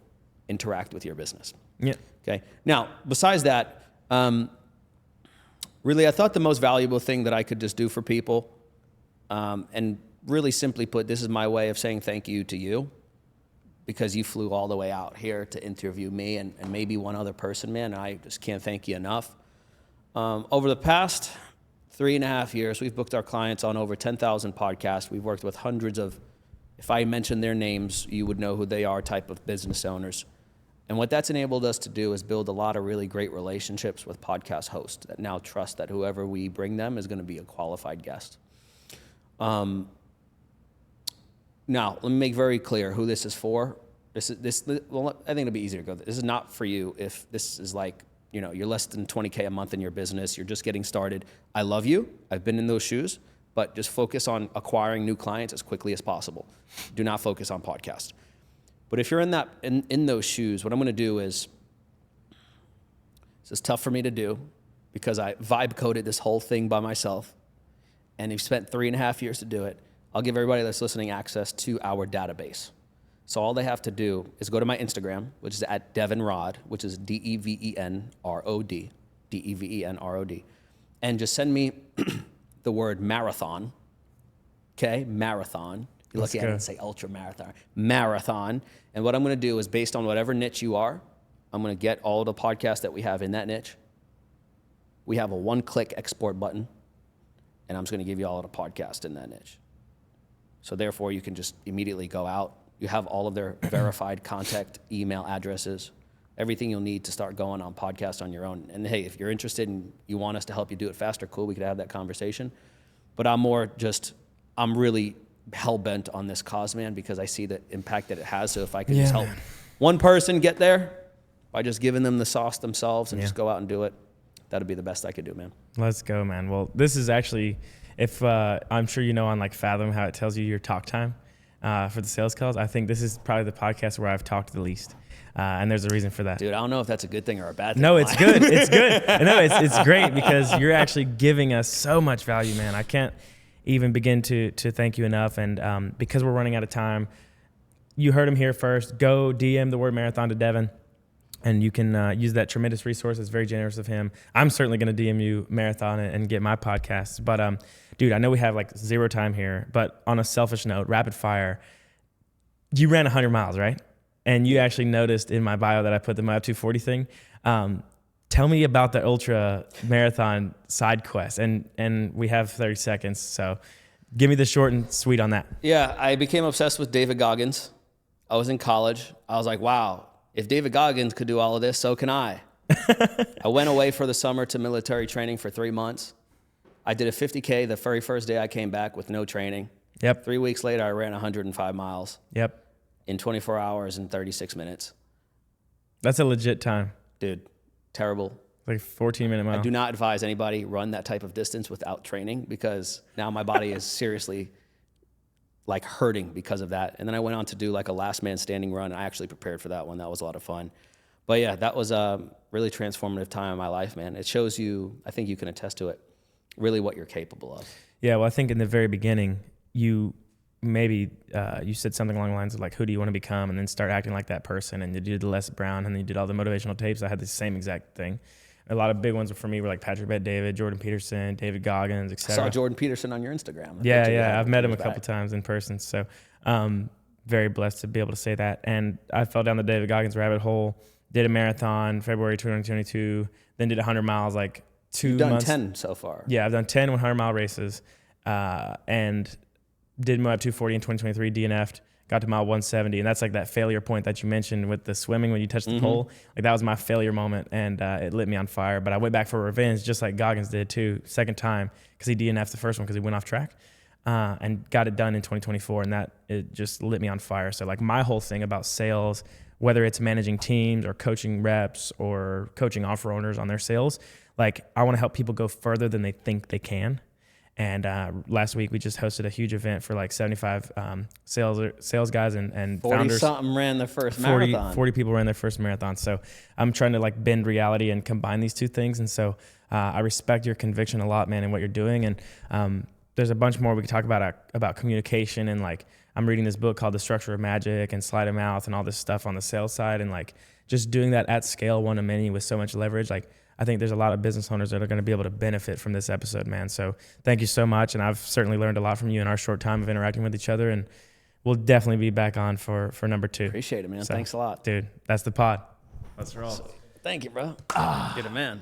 interact with your business.
Yeah.
Okay. Now, besides that, really, I thought the most valuable thing that I could just do for people, and really simply put, this is my way of saying thank you to you, because you flew all the way out here to interview me and maybe one other person, man. I just can't thank you enough. Over the past 3.5 years, we've booked our clients on over 10,000 podcasts. We've worked with hundreds of, if I mention their names, you would know who they are, type of business owners. And what that's enabled us to do is build a lot of really great relationships with podcast hosts that now trust that whoever we bring them is going to be a qualified guest. Now, let me make very clear who this is for. Well, I think it'll be easier to go. This is not for you if this is like, you're less than 20K a month in your business. You're just getting started. I love you. I've been in those shoes, but just focus on acquiring new clients as quickly as possible. Do not focus on podcasts. But if you're in those shoes, what I'm going to do is, this is tough for me to do because I vibe coded this whole thing by myself, and you've spent 3.5 years to do it. I'll give everybody that's listening access to our database. So all they have to do is go to my Instagram, which is at Deven Rod, which is Devenrod, Devenrod, and just send me the word marathon, okay? Marathon. You look at it and say ultra marathon. And what I'm going to do is, based on whatever niche you are, I'm going to get all the podcasts that we have in that niche. We have a one-click export button, and I'm just going to give you all of the podcasts in that niche. So therefore, you can just immediately go out. You have all of their verified contact email addresses, everything you'll need to start going on podcasts on your own. And hey, if you're interested and you want us to help you do it faster, cool, we could have that conversation. But I'm really hell-bent on this cause, man, because I see the impact that it has. So if I can just help one person get there by just giving them the sauce themselves and just go out and do it, that'd be the best I could do, man.
Let's go, man. Well, this is actually, if I'm sure you know on like Fathom how it tells you your talk time for the sales calls, I think this is probably the podcast where I've talked the least. And there's a reason for that.
Dude, I don't know if that's a good thing or a bad thing.
No, it's good. It's good. No, it's great because you're actually giving us so much value, man. I can't even begin to thank you enough. And because we're running out of time, you heard him here first. Go DM the word marathon to Deven, and you can use that tremendous resource. It's very generous of him. I'm certainly going to DM you marathon and get my podcasts. But dude, I know we have like zero time here, but on a selfish note, rapid fire, you ran 100 miles, right? And you actually noticed in my bio that I put the Mile 240 thing. Tell me about the ultra marathon side quest. And we have 30 seconds, so give me the short and sweet on that.
Yeah, I became obsessed with David Goggins. I was in college. I was like, wow, if David Goggins could do all of this, so can I. I went away for the summer to military training for 3 months. I did a 50K the very first day I came back with no training.
Yep.
3 weeks later, I ran 105 miles.
Yep.
In 24 hours and 36 minutes.
That's a legit time.
Dude, terrible.
Like 14-minute mile.
I do not advise anybody run that type of distance without training, because now my body is seriously like hurting because of that. And then I went on to do like a last man standing run. I actually prepared for that one. That was a lot of fun. But yeah, that was a really transformative time in my life, man. It shows you, I think you can attest to it, really what you're capable of.
Yeah, well, I think in the very beginning, you said something along the lines of like, who do you want to become? And then start acting like that person. And you did the Les Brown, and then you did all the motivational tapes. I had the same exact thing. A lot of big ones for me were like Patrick Bet-David, Jordan Peterson, David Goggins, etc.
I saw Jordan Peterson on your Instagram.
Yeah. I've met him a couple times in person. So very blessed to be able to say that. And I fell down the David Goggins rabbit hole, did a marathon February 2022, then did 100 miles like 2 months.
You've done 10 so far.
Yeah, I've done 10 100-mile races. and did mile 240 in 2023, DNF'd, got to mile 170. And that's like that failure point that you mentioned with the swimming when you touched the pole. Like that was my failure moment, and it lit me on fire. But I went back for revenge, just like Goggins did too, second time, because he DNF'd the first one because he went off track. And got it done in 2024, and that it just lit me on fire. So like my whole thing about sales, whether it's managing teams or coaching reps or coaching offer owners on their sales, like I want to help people go further than they think they can. And last week we just hosted a huge event for like 75 sales guys and
40
founders.
40-something ran their first marathon.
40 people ran their first marathon. So I'm trying to like bend reality and combine these two things. And so I respect your conviction a lot, man, in what you're doing. And there's a bunch more we could talk about communication, and like I'm reading this book called The Structure of Magic and Sleight of Mouth and all this stuff on the sales side, and like just doing that at scale, one to many with so much leverage. Like I think there's a lot of business owners that are going to be able to benefit from this episode, man. So thank you so much, and I've certainly learned a lot from you in our short time of interacting with each other, and we'll definitely be back on for number 2.
Appreciate it, man.
So,
Thanks a lot.
Dude, that's the pod. Let's roll.
Thank you, bro. You're the man.